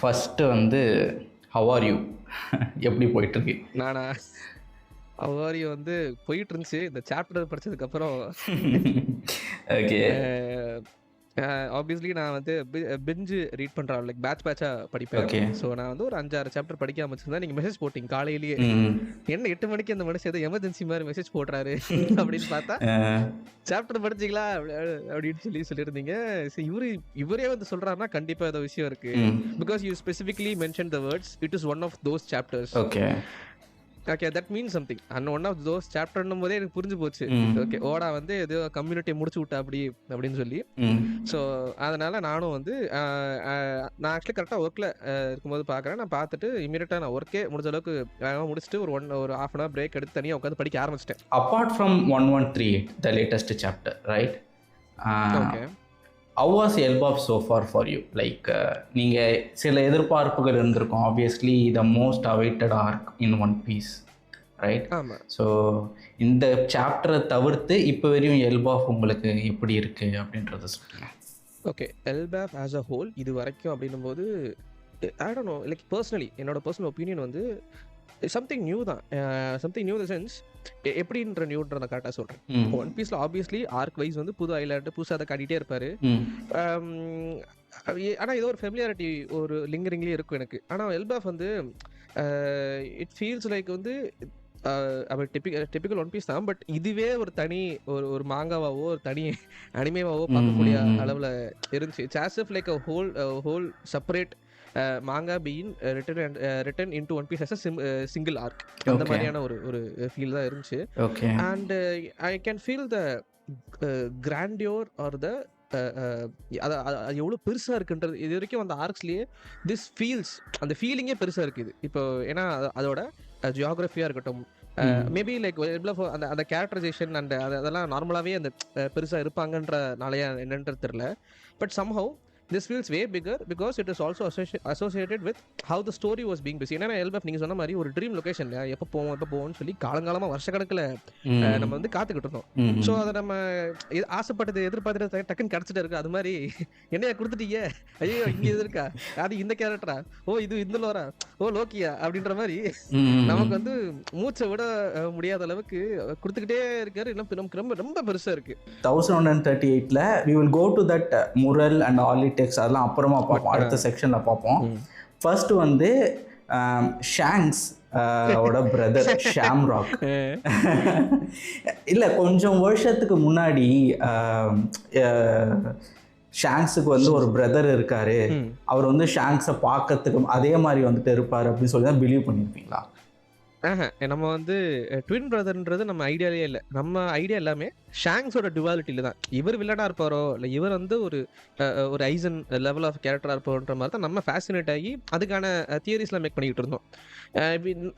First வந்து how are you? எப்படி போயிட்டுருக்கு? நானா அவ்வாரி வந்து போயிட்டு இருந்துச்சு. இந்த சாப்டர் படிச்சதுக்கப்புறம் ஓகே. ஆப்வியஸ்லி நான் வந்து பிஞ்சு ரீட் பண்ணுறேன், லைக் பேட்சா படிப்பேன். ஓகே. ஸோ நான் வந்து ஒரு 5-6 சாப்டர் படிக்க ஆரம்பிச்சிருந்தேன். நீங்கள் மெசேஜ் போட்டிங்க காலையிலேயே. ம். என்ன 8 மணிக்கு அந்த மனுஷன் ஏதோ எமர்ஜென்சி மாதிரி மெசேஜ் போடுறாரு அப்படின்னு பார்த்தா, சாப்டர் படிச்சிங்களா அப்படின்னு சொல்லியிருந்தீங்க. சரி, இவரே வந்து சொல்றாருன்னா கண்டிப்பா ஏதோ விஷயம் இருக்கு. Because you specifically mention the words it is one of those chapters. Okay. Okay, that means something. And one of those சாப்டர்னும் போதே எனக்கு புரிஞ்சு போச்சு. ஓகே, ஓடா வந்து ஏதோ கம்யூனிட்டியை முடிச்சு விட்டா அப்படின்னு சொல்லி. ஸோ அதனால நானும் வந்து நான் ஆக்சுவலி கரெக்டாக ஒர்க்கில் இருக்கும்போது பார்க்குறேன். நான் பார்த்துட்டு இமீடியட்டாக நான் ஒர்க்கே முடிஞ்ச அளவுக்கு முடிச்சுட்டு ஒரு half an hour பிரேக் எடுத்து தனியாக உட்காந்து படிக்க ஆரம்பிச்சிட்டேன். Apart from 1138, the latest chapter, right? Okay. How was Elbaf so far for you? Like, நீங்கள் சில எதிர்பார்ப்புகள் இருந்திருக்கும். Obviously the most awaited arc in One Piece, right? ஆமாம். ஸோ இந்த சாப்டரை தவிர்த்து இப்போ வரையும் எல்பாஃப் உங்களுக்கு எப்படி இருக்குது அப்படின்றத சொல்லுங்கள். ஓகே, எல்பாஃப் ஆஸ் அ ஹோல் இது வரைக்கும் அப்படின்னும் போது I don't know, like personally என்னோட பர்சனல் ஒப்பீனியன் வந்து சம்திங் நியூ தான். சம்திங் நியூ த சென்ஸ் எப்படின்ற நியூன்ற நான் கரெக்டாக சொல்கிறேன். ஒன் பீஸில் ஆப்வியஸ்லி ஆர்க் வைஸ் வந்து புது ஐலாண்டு புதுசாக அதை காட்டிகிட்டே இருப்பார். ஆனால் ஏதோ ஒரு ஃபெமிலியாரிட்டி ஒரு லிங்கரிங்லேயே இருக்கும் எனக்கு. ஆனால் எல்பாஃப் வந்து இட் ஃபீல்ஸ் லைக் வந்து டிபிக்கல் ஒன் பீஸ் தான். பட் இதுவே ஒரு தனி ஒரு மாங்காவாவோ ஒரு தனி அனிமேவாவோ பார்க்கக்கூடிய அளவில் இருந்துச்சு. It's as if like whole separate manga being written into one piece as a single arc. அந்த மாதிரியான ஒரு ஃபீல் தான் இருந்துச்சு. And I can feel the grandeur or the அது எவ்வளோ பெருசாக இருக்குன்றது இது வரைக்கும் அந்த ஆர்க்ஸ்லேயே திஸ் ஃபீல்ஸ், அந்த ஃபீலிங்கே பெருசாக இருக்குது இப்போ. ஏன்னா அதோட ஜியோகிராஃபியாக இருக்கட்டும், மேபி லைக் அந்த கேரக்டரைசேஷன் அண்ட் அதெல்லாம் நார்மலாகவே அந்த பெருசாக இருப்பாங்கன்றனாலையா என்னன்றது தெரியல. But somehow this feels way bigger because it is also associated with how the story was being busy. ஏன்னா எல்பாஃப் நீங்கள் சொன்ன மாதிரி ஒரு ட்ரீம் லொக்கேஷன், எப்போ போவோம்னு சொல்லி காலங்காலமாக வருஷக்கணக்கில் நம்ம வந்து காத்துக்கிட்டு இருந்தோம். ஸோ அதை நம்ம ஆசைப்பட்டது எதிர்பார்த்துட்டு டக்குன்னு கிடச்சிட்டு இருக்கு. அது மாதிரி என்னையா கொடுத்துட்டீங்க, ஐயோ இங்கே இது இருக்கா, அது இந்த கேரக்டரா, ஓ இது இந்த லோரா, ஓ லோக்கியா அப்படின்ற மாதிரி நமக்கு வந்து மூச்சை விட முடியாத அளவுக்கு கொடுத்துக்கிட்டே இருக்காரு. நமக்கு ரொம்ப ரொம்ப பெருசாக இருக்கு. 1138ல we will go to that mural and all it takes, அதெல்லாம் அப்புறமா பார்ப்போம், அடுத்த செக்ஷனில் பார்ப்போம். ஃபர்ஸ்ட் வந்து ஷாங்க்ஸ் ஓட பிரதர் ஷாம்ராக். இல்லை, கொஞ்சம் வருஷத்துக்கு முன்னாடி ஷாங்க்ஸுக்கு வந்து ஒரு பிரதர் இருக்காரு, அவர் வந்து ஷாங்க்ஸை பார்க்கறதுக்கு அதே மாதிரி வந்துட்டு இருப்பார் அப்படின்னு சொல்லி தான் பிலீவ் பண்ணியிருப்பீங்களா? நம்ம வந்து ட்வின் பிரதர்ன்றது நம்ம ஐடியாலே இல்லை. நம்ம ஐடியா எல்லாமே ஷாங்ஸோட டுவாலிட்டியில தான். இவர் வில்லனா இருப்பாரோ இல்லை இவர் வந்து ஒரு ஐசன் லெவல் ஆஃப் கேரக்டராக இருப்போன்ற மாதிரி தான் நம்ம ஃபேசினேட் ஆகி அதுக்கான தியரிஸ்லாம் மேக் பண்ணிக்கிட்டு இருந்தோம்.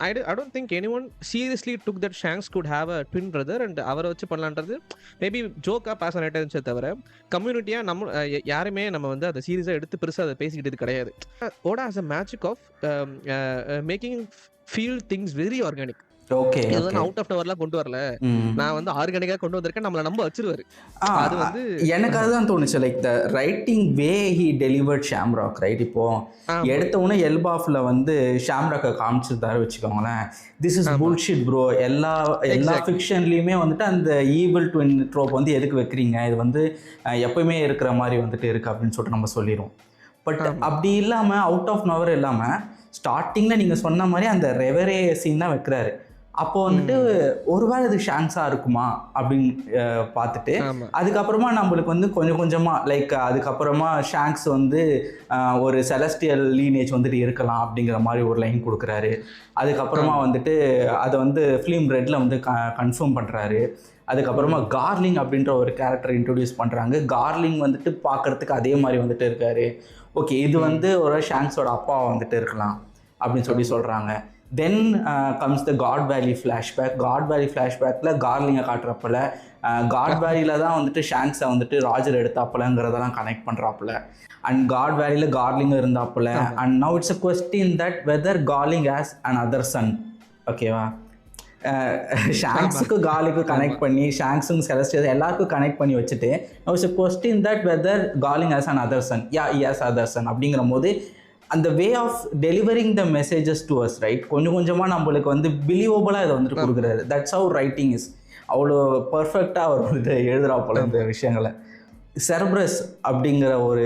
I don't think anyone seriously took that Shanks could have a twin brother and அவரை வச்சு பண்ணலான்றது மேபி ஜோக்காக பேசனேட் இருந்துச்சே தவிர கம்யூனிட்டியாக நம்ம யாருமே நம்ம வந்து அதை சீரியஸாக எடுத்து பெருசாக அதை பேசிக்கிட்டது கிடையாது. Oda has a magic of making feel things very organic. Okay, இதெல்லாம் அவுட் ஆஃப் நவர்லாம் கொண்டு வரல, நான் வந்து ஆர்கானிக்கா கொண்டு வந்திருக்கேன், நம்மள நம்ப வச்சிருவாரு. அது வந்து எனக்கு அதுதான் தோணுச்சு, like the writing way he delivered Shamrock, right? இப்போ எடுத்த உடனே எல்பாஃப்ல வந்து ஷாம்ராக்கை காமிச்சிருந்தாரு வச்சுக்கோங்களேன், திஸ் இஸ் புல்ஷிட் ப்ரோ. எல்லா ஃபிக்ஷன்லையுமே வந்துட்டு அந்த ஈவில் ட்வின் ட்ரோப் வந்து எதுக்கு வைக்கிறீங்க, இது வந்து எப்பயுமே இருக்கிற மாதிரி வந்துட்டு இருக்கு அப்படின்னு சொல்லிட்டு நம்ம சொல்லிடுவோம். பட் அப்படி இல்லாமல் அவுட் ஆஃப் நவர் இல்லாமல் ஸ்டார்டிங்கில் நீங்கள் சொன்ன மாதிரி அந்த ரெவரே சீன் தான் வைக்கிறாரு. அப்போ வந்துட்டு ஒருவேளை இது ஷாங்ஸாக இருக்குமா அப்படின்னு பார்த்துட்டு அதுக்கப்புறமா நம்மளுக்கு வந்து கொஞ்சம் கொஞ்சமாக லைக் அதுக்கப்புறமா ஷாங்ஸ் வந்து ஒரு செலஸ்டியல் லீனேஜ் வந்துட்டு இருக்கலாம் அப்படிங்கிற மாதிரி ஒரு லைன் கொடுக்குறாரு. அதுக்கப்புறமா வந்துட்டு அதை வந்து ஃபிலிம் ரெட்டில் வந்து கன்ஃபார்ம் பண்ணுறாரு. அதுக்கப்புறமா கார்லிங் அப்படின்ற ஒரு கேரக்டர் இன்ட்ரடியூஸ் பண்ணுறாங்க. கார்லிங் வந்துட்டு பார்க்குறதுக்கு அதே மாதிரி வந்துட்டு இருக்காரு. ஓகே, இது வந்து ஒரு ஷாங்ஸோட அப்பா வந்துட்டு இருக்கலாம் அப்படின்னு சொல்லி சொல்கிறாங்க. தென் கம்ஸ் த காட் வேலி ஃப்ளாஷ்பேக். காட் வேலி ஃப்ளாஷ்பேக்கில் கார்லிங்கை காட்டுறப்பல காட் வேலியில் தான் வந்துட்டு ஷாங்ஸை வந்துட்டு ராஜர் எடுத்தாப்புலங்கிறதெல்லாம் கனெக்ட் பண்ணுறாப்புல. அண்ட் காட் வேலியில் கார்லிங் இருந்தாப்புல. And now it's a question that whether Garling has another son. ஓகேவா? ஷாங்ஸுக்கு கார்லிக்கு கனெக்ட் பண்ணி ஷாங்ஸும் செலஸ்டியல் எல்லாருக்கும் கனெக்ட் பண்ணி வச்சுட்டு now it's a question that whether Garling has another son. Yeah he has other son அப்படிங்கிற போது அந்த way of delivering the messages to us, right, கொஞ்சம் கொஞ்சமாக நம்மளுக்கு வந்து பிலீவபுளாக இதை வந்துட்டு கொடுக்குறாரு. That's how writing is. அவ்வளோ பர்ஃபெக்டாக அவர் வந்துட்டு எழுதுறா போல இந்த விஷயங்களை. செர்பரஸ் அப்படிங்கிற ஒரு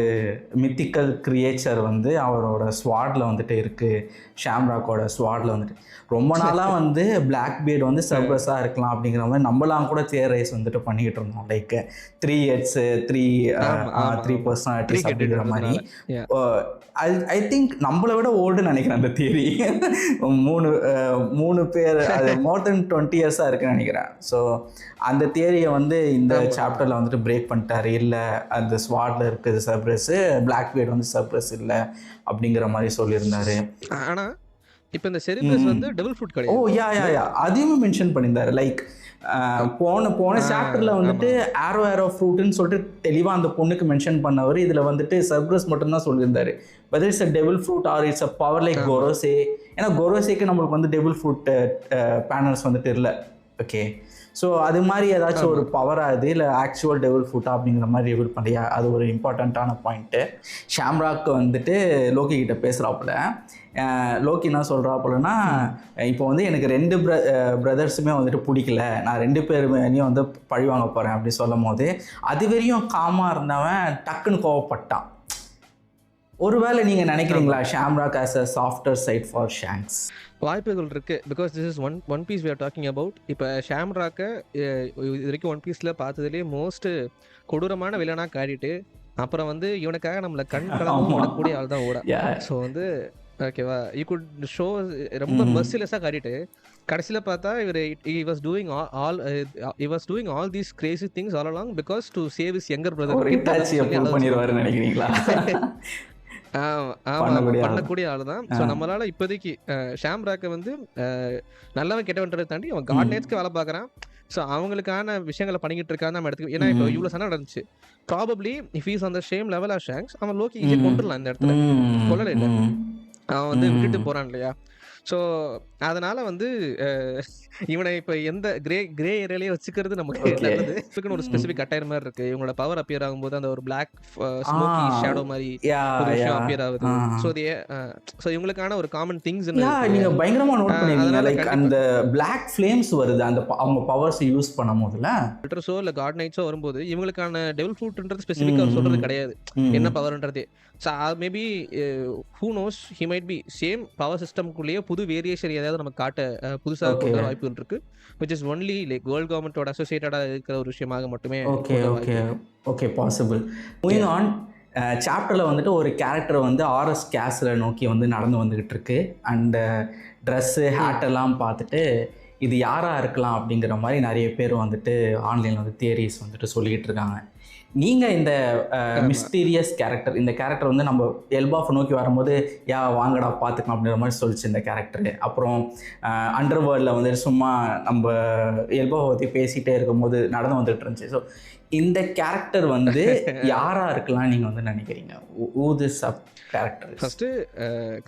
மித்திக்கல் கிரியேச்சர் வந்து அவரோட ஸ்வாடில் வந்துட்டு இருக்குது. ஷாம்ராக்கோட ஸ்வாடில் வந்துட்டு ரொம்ப நாளாக வந்து பிளாக் பீட் வந்து செர்பரஸாக இருக்கலாம் அப்படிங்கிற மாதிரி நம்மளாம் கூட தியரைஸ் வந்துட்டு பண்ணிக்கிட்டு இருந்தோம். லைக் 3 heads 3 பர்சனாலிட்டிஸ் அப்படிங்கிற மாதிரி. ஐ திங்க் நம்மளை விட ஓல்டுன்னு நினைக்கிறேன் அந்த தியரி. மூணு பேர், அது மோர் தென் 20 years இருக்குன்னு நினைக்கிறேன். ஸோ அந்த தியரியை வந்து இந்த சாப்டரில் வந்துட்டு பிரேக் பண்ணிட்டாரு. இல்லை, அந்த ஸ்வாட்ல இருக்குது சர்ப்ரஸ், பிளாக் பீட் வந்து சர்ப்ரஸ் இல்லை அப்படிங்கிற மாதிரி சொல்லியிருந்தாரு. ஆனா இப்போ இந்த செரிப்ரஸ் வந்து டபுள் ஃப்ரூட் கிடையாது. ஓ யா அதையுமே மென்ஷன் பண்ணியிருந்தாரு. லைக் போன சாப்டர்ல வந்துட்டு ஆரோ ஃப்ரூட்னு சொல்லிட்டு தெளிவாக அந்த பொண்ணுக்கு மென்ஷன் பண்ணவர், இதில் வந்துட்டு சர்ப்ரஸ் மட்டும்தான் சொல்லியிருந்தாரு. Whether it's a devil fruit or it's a power like Gorosei. ஏன்னா கொரோசேக்கு நம்மளுக்கு வந்து டெபிள் ஃப்ரூட் பேனல்ஸ் வந்துட்டு இல்லை. ஓகே, ஸோ அது மாதிரி ஏதாச்சும் ஒரு பவராக இது இல்லை ஆக்சுவல் டெபிள் ஃபுட்டா அப்படிங்கிற மாதிரி ரிவீல் பண்ணியா, அது ஒரு இம்பார்ட்டண்ட்டான பாயிண்ட்டு. ஷாம்ராக் வந்துட்டு லோக்கி கிட்ட பேசுகிறாப்புல. லோக்கி என்ன சொல்கிறாப்புலன்னா, இப்போ வந்து எனக்கு 2 பிரதர்ஸுமே வந்துட்டு பிடிக்கல, நான் 2 பேருமேயும் வந்து பழி வாங்க போகிறேன் அப்படி சொல்லும் போது அது வரையும் காமாக இருந்தவன் டக்குன்னு கோவப்பட்டான். ஒருவேளை நீங்கள் நினைக்கிறீங்களா Shamrock as a softer side for Shanks? வாய்ப்புகள் இருக்குது. Because this is One Piece we are talking about. இப்போ ஷாம்ராக்கை இது வரைக்கும் ஒன் பீஸில் பார்த்ததுலேயே மோஸ்ட் கொடூரமான வில்லனாக காட்டிட்டு அப்புறம் வந்து இவனுக்காக நம்மளை கண் கலந்து விடக்கூடிய ஆள் தான் ஓட. ஸோ வந்து ஓகேவா, யூ குட் ஷோ ரொம்ப மெர்சிலெஸ்ஸாக காட்டிட்டு கடைசியில் பார்த்தா இவர் he was doing all these crazy things all along because to save his younger brother. நினைக்கிறீங்களா? பண்ணக்கூடிய ஆளு தான். ஸோ நம்மளால இப்போதைக்கு ஷாம்ராக்கை வந்து நல்லவன் கெட்டவன்றதை தாண்டி அவன் கார்ட்னேட்ஸ்க்கு வேலை பார்க்குறான். ஸோ அவங்களுக்கான விஷயங்களை பண்ணிக்கிட்டு இருக்கான்னு நம்ம எடுத்துக்கோ. ஏன்னா இப்போ இவ்வளோ சண்டை நடந்துச்சு. Probably if is on the same level of Shanks, அவன் லோக்கி ஈஸியாக கொண்டுடலாம் இந்த இடத்துல. கொள்ளலை இல்லை, அவன் வந்து விட்டுட்டு போகிறான் இல்லையா. ஸோ அதனால வந்து இவனை இப்போ எந்த கிரே ஏரியாலேயே வச்சுக்கிறது நமக்கு நல்லது. இதுக்குன்னு ஒரு ஸ்பெசிஃபிக் அட்டையர் மாதிரி இருக்கு. இவங்களோட பவர் அப்பியர் ஆகும்போது அந்த ஒரு பிளாக் ஸ்மோக்கி ஷேடோ மாதிரி ஒரு விஷயம் அப்பியர் ஆகுது. ஸோ இவங்களுக்கான ஒரு காமன் திங்ஸ் நீங்க பயங்கரமா நோட் பண்ணீங்க. லைக் அந்த பிளாக் ஃப்ளேம்ஸ் வருது அந்த அவங்க பவர்ஸ் யூஸ் பண்ணும்போதுல லிட்டர்ஸோ இல்லை காட் நைட்ஸோ வரும்போது இவங்களுக்கான டெவில் ஃப்ரூட்ன்றது ஸ்பெசிஃபிக்காக சொல்றது கிடையாது என்ன பவர்ன்றதே. So maybe who knows, he might be same power சிஸ்டம்குள்ளேயே புது வேரியேஷன் ஏதாவது நமக்கு காட்ட புதுசாக கொண்டு வர வாய்ப்புகள் இருக்கு. Which is only like world கவர்மெண்டோட அசோசியேட்டடாக இருக்கிற ஒரு விஷயமாக மட்டுமே. Okay possible. மூவிங் ஆன், சாப்டரில் வந்துட்டு ஒரு கேரக்டரை வந்து ஆர்எஸ் கேஸில் நோக்கி வந்து நடந்து வந்துக்கிட்டு இருக்கு. அண்டு ட்ரெஸ்ஸு ஹேட்டெல்லாம் பார்த்துட்டு இது யாராக இருக்கலாம் அப்படிங்கிற மாதிரி நிறைய பேர் வந்துட்டு ஆன்லைனில் வந்து தியரிஸ் வந்துட்டு சொல்லிக்கிட்டு இருக்காங்க. நீங்கள் இந்த மிஸ்டீரியஸ் கேரக்டர், இந்த கேரக்டர் வந்து நம்ம எல்பாஃப் நோக்கி வரும்போது வாங்கடா பார்த்துக்கலாம் அப்படிங்கிற மாதிரி சொல்லிச்சு இந்த கேரக்டரு. அப்புறம் அண்டர் வேர்ல்டில் வந்து சும்மா நம்ம எல்பாஃப் பற்றி பேசிகிட்டே இருக்கும்போது நடந்து வந்துட்டு இருந்துச்சு. ஸோ இந்த கேரக்டர் வந்து யாராக இருக்கலாம் நீங்கள் வந்து நினைக்கிறீங்க? கேரக்டர் ஃபர்ஸ்ட்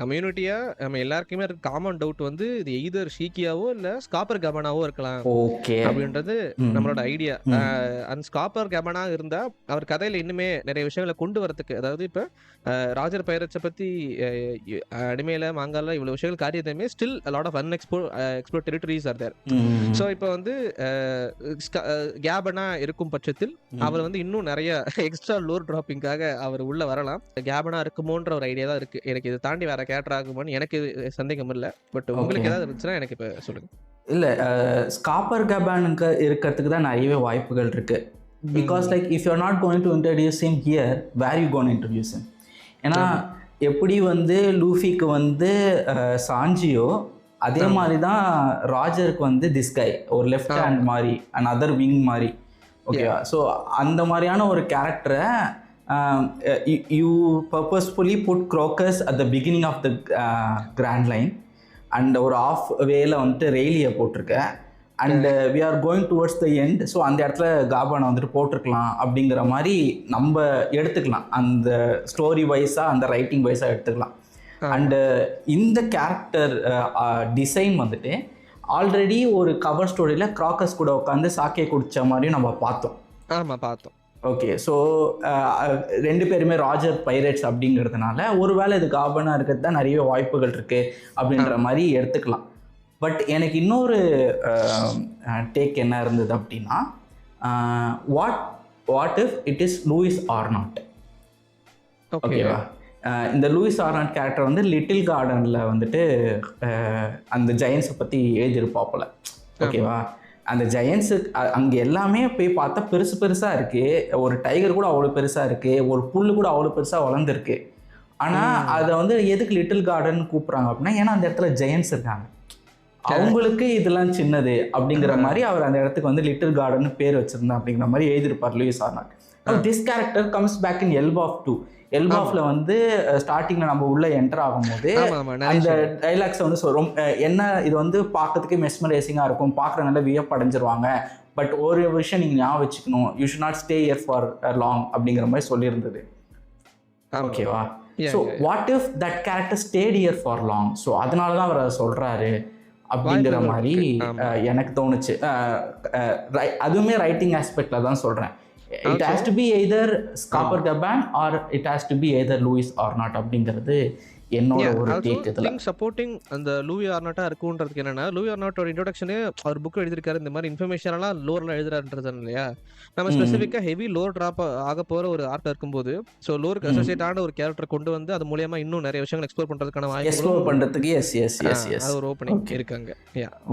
கம்யூனிட்டியா நம்ம எல்லாருக்குமே இருக்க காமன் டவுட் வந்து இது எய்தர் ஷீக்கியாவோ இல்ல ஸ்காப்பர் கபனாவோ இருக்கலாம். ஓகே, அப்படின்றது நம்மளோட ஐடியா. அந்த ஸ்காப்பர் கபனா இருந்தா அவர் கதையில இன்னுமே நிறைய விஷயங்களை கொண்டு வரதுக்கு, அதாவது இப்ப ராஜர் பைரட்ஸை பத்தி அடிமையில மாங்கால இவ்வளவு விஷயங்கள் காரியத்தையுமே still lot of unexplored territories are there. So இப்போ வந்து கேபனா இருக்கும் பட்சத்தில் அவர் வந்து இன்னும் நிறைய எக்ஸ்ட்ரா லோர் டிராப்பிங்காக அவர் உள்ள வரலாம். கேபனா இருக்குமோன்ற ஒரு ஐடியா தான் இருக்கு. எனக்கு இதை தாண்டி வேற கேரக்டர் ஆகுமான்னு எனக்கு சந்தேகம் இல்லை. பட் உங்களுக்கு ஏதாவது இருந்துச்சுன்னா எனக்கு இப்போ சொல்லுங்க. இல்லை, ஸ்காப்பர் கபானுக்கு இருக்கிறதுக்கு தான் நிறையவே வாய்ப்புகள் இருக்கு. Because like if you are not going to introduce him here, where you gonna introduce him? ஏன்னா எப்படி வந்து லூஃபிக்கு வந்து சாஞ்சியோ, அதே மாதிரி தான் ராஜருக்கு வந்து திஸ் கை ஒரு லெஃப்ட் ஹேண்ட் மாதிரி அண்ட் அதர் விங் மாதிரி. ஓகேவா? ஸோ அந்த மாதிரியான ஒரு கேரக்டரை you purposefully put Crocus at the beginning of the Grand Line and ஒரு ஆஃப் வேல வந்துட்டு ரெயிலியை போட்டிருக்க and we are going towards the end. So அந்த இடத்துல காபானை வந்துட்டு போட்டிருக்கலாம் அப்படிங்கிற மாதிரி நம்ம எடுத்துக்கலாம். அந்த ஸ்டோரி வைஸாக அந்த ரைட்டிங் வைஸாக எடுத்துக்கலாம். அண்டு இந்த கேரக்டர் டிசைன் வந்துட்டு ஆல்ரெடி ஒரு கவர் ஸ்டோரியில் க்ராக்கஸ் கூட உட்காந்து சாக்கே குடித்த மாதிரியும் நம்ம பார்த்தோம். ஆமாம் பார்த்தோம். ஓகே. ஸோ ரெண்டு பேருமே ராஜர் பைரேட்ஸ் அப்படிங்கிறதுனால ஒருவேளை இது கார்பனாக இருக்கிறது தான் நிறைய வாய்ப்புகள் இருக்குது அப்படின்ற மாதிரி எடுத்துக்கலாம். பட் எனக்கு இன்னொரு டேக் என்ன இருந்தது அப்படின்னா, what if it is Louis Arnaud? ஓகேவா? இந்த லூயிஸ் ஆர்னாட் கேரக்டர் வந்து லிட்டில் கார்டனில் வந்துட்டு அந்த ஜெயன்ஸை பற்றி எழுதியிருப்பாப்புல. ஓகேவா? அந்த ஜெயன்ஸு அங்கே எல்லாமே போய் பார்த்தா பெருசு பெருசாக இருக்குது. ஒரு டைகர் கூட அவ்வளோ பெருசாக இருக்குது, ஒரு புல் கூட அவ்வளோ பெருசாக வளர்ந்துருக்கு. ஆனால் அதை வந்து எதுக்கு லிட்டில் கார்டன் கூப்பிட்றாங்க அப்படின்னா, ஏன்னா அந்த இடத்துல ஜெயன்ஸ் இருக்காங்க, அவங்களுக்கு இதெல்லாம் சின்னது அப்படிங்கிற மாதிரி அவர் அந்த இடத்துக்கு வந்து லிட்டில் கார்டன் பேர் வச்சிருந்தேன் அப்படிங்கிற மாதிரி எழுதியிருப்பார் Louis Arnote. This character comes back in Elbaph 2. எல்பாஃப்ல வந்து ஸ்டார்டிங்ல நம்ம உள்ள என்டர் ஆகும்போது அந்த டைலாக்ஸை வந்து என்ன இது வந்து பார்க்கறதுக்கு மெஸ்மரைசிங்காக இருக்கும், பார்க்குற நல்ல வியப்படைஞ்சிருவாங்க. பட் ஒரு விஷயம் நீங்கள் ஞாபகம் வச்சுக்கணும், you should not stay here for long அப்படிங்கிற மாதிரி சொல்லியிருந்தது. ஓகேவா? So what if that character state here for long? So அதனால தான் அவர் அதை சொல்கிறாரு அப்படிங்கிற மாதிரி எனக்கு தோணுச்சு. அதுவுமே ரைட்டிங் ஆஸ்பெக்டில் தான் சொல்கிறேன். It has to be either Scapper Gaban or it has to be either Lewis Arnott அப்படிங்கிறது என்னோட ஒரு டேக். இதுல சப்போர்ட்டிங் அந்த லூயி ஆர்னாட்டா இருக்குன்றதுக்கு என்னன்னா, லூயி ஆர்னாட்டோட இன்ட்ரோடக்ஷனே அவர் புக் எழுதிருக்காரு, இந்த மாதிரி இன்ஃபர்மேஷன் எல்லாம் லோர்ல எழுதுறாருன்றது இல்லையா. நம்ம ஸ்பெசிஃபிக்கா ஹெவி லோர் டிராப் ஆக போற ஒரு ஆர்ட் இருக்கும்போது, ஸோ லோருக்கு அசோசியேட் ஆன ஒரு கேரக்டர் கொண்டு வந்து அது மூலமா இன்னும் நிறைய விஷயங்கள் எக்ஸ்ப்ளோர் பண்றதுக்கான வாய்ப்புகள் ஒரு ஓப்பனிங் இருக்காங்க.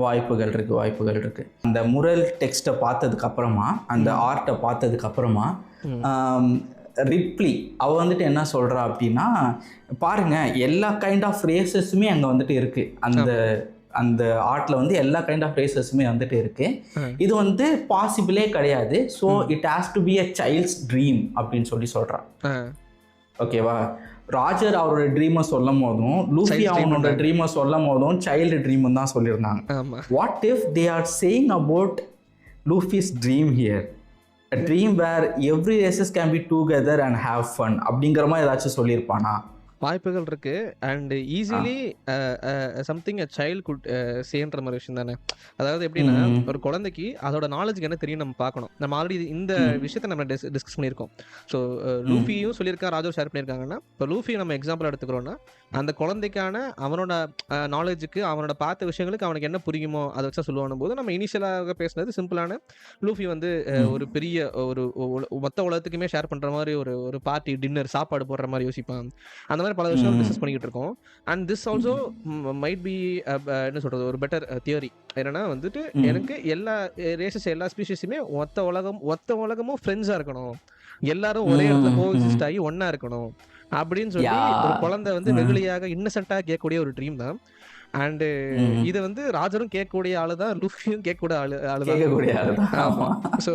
வாய்ப்புகள் இருக்கு. அந்த முரல் டெக்ஸ்ட்டை பார்த்ததுக்கு அப்புறமா, அந்த ஆர்ட்டை பார்த்ததுக்கு அப்புறமா, ரிப்ளி அவ வந்துட்டு என்ன சொல்கிறா அப்படின்னா, பாருங்க எல்லா கைண்ட் ஆஃப் ரேசஸுமே அங்கே வந்துட்டு இருக்குது. அந்த ஆர்ட்டில் வந்து எல்லா கைண்ட் ஆஃப் ரேசஸுமே வந்துட்டு இருக்குது. இது வந்து பாசிபிளே கிடையாது. So it has to be a child's dream அப்படின்னு சொல்கிறான். ஓகேவா? ராஜர் அவரோட ட்ரீமை சொல்லும் போதும், லூஃபி அவனோட ட்ரீமை சொல்லும் போதும் சைல்டு ட்ரீம்னு தான் சொல்லியிருந்தாங்க. What if they are saying about Luffy's dream here, a dream where every races can be together and have fun அப்படிங்கிற மாதிரி ஏதாச்சும் சொல்லியிருப்பானா? வாய்ப்புகள் இருக்கு. And easily something a child could சேன்ற மாதிரி விஷயம் தானே. அதாவது எப்படின்னா, ஒரு குழந்தைக்கு அதோட நாலேஜுக்கு என்ன தெரியும் நம்ம பார்க்கணும். நம்ம ஆல்ரெடி இந்த விஷயத்தை நம்ம டிஸ்கஸ் பண்ணியிருக்கோம். ஸோ லூஃபியும் சொல்லியிருக்கா, ராஜோ ஷேர் பண்ணியிருக்காங்கன்னா, இப்போ லூஃபி நம்ம எக்ஸாம்பிள் எடுத்துக்கிறோம்னா, அந்த குழந்தைக்கான அவனோட நாலேஜுக்கு, அவனோட பார்த்த விஷயங்களுக்கு அவனுக்கு என்ன புரியுமோ அதை வச்சா சொல்லுவானும் போது, நம்ம இனிஷியலாக பேசுனது சிம்பிளான லூஃபி வந்து ஒரு பெரிய ஒரு மொத்த உலகத்துக்குமே ஷேர் பண்ணுற மாதிரி ஒரு பார்ட்டி டின்னர் சாப்பாடு போடுற மாதிரி யோசிப்பான். அந்த மாதிரி பல விஷயம் டிஸ்கஸ் பண்ணிக்கிட்டு இருக்கோம். And this also might be என்ன சொல்றது, ஒரு பெட்டர் தியரி. என்னன்னா வந்துட்டு, எனக்கு எல்லா ரேசஸ் எல்லா ஸ்பீஷஸுமே ஒத்த உலகமும் ஃப்ரெண்ட்ஸா இருக்கணும், எல்லாரும் ஒரே இடத்துல கோஎக்ஸிஸ்ட் ஆகி ஒன்னா இருக்கணும் அப்படின்னு சொல்லி ஒரு குழந்தை வந்து வெகுளியாக இன்னசென்ட்டா கேட்கக்கூடிய ஒரு ட்ரீம் தான். அண்ட் இதை வந்து ராஜரும் கேட்கக்கூடிய ஆளு தான், லூஃபியும் கேட்கக்கூடிய ஆளுதான். So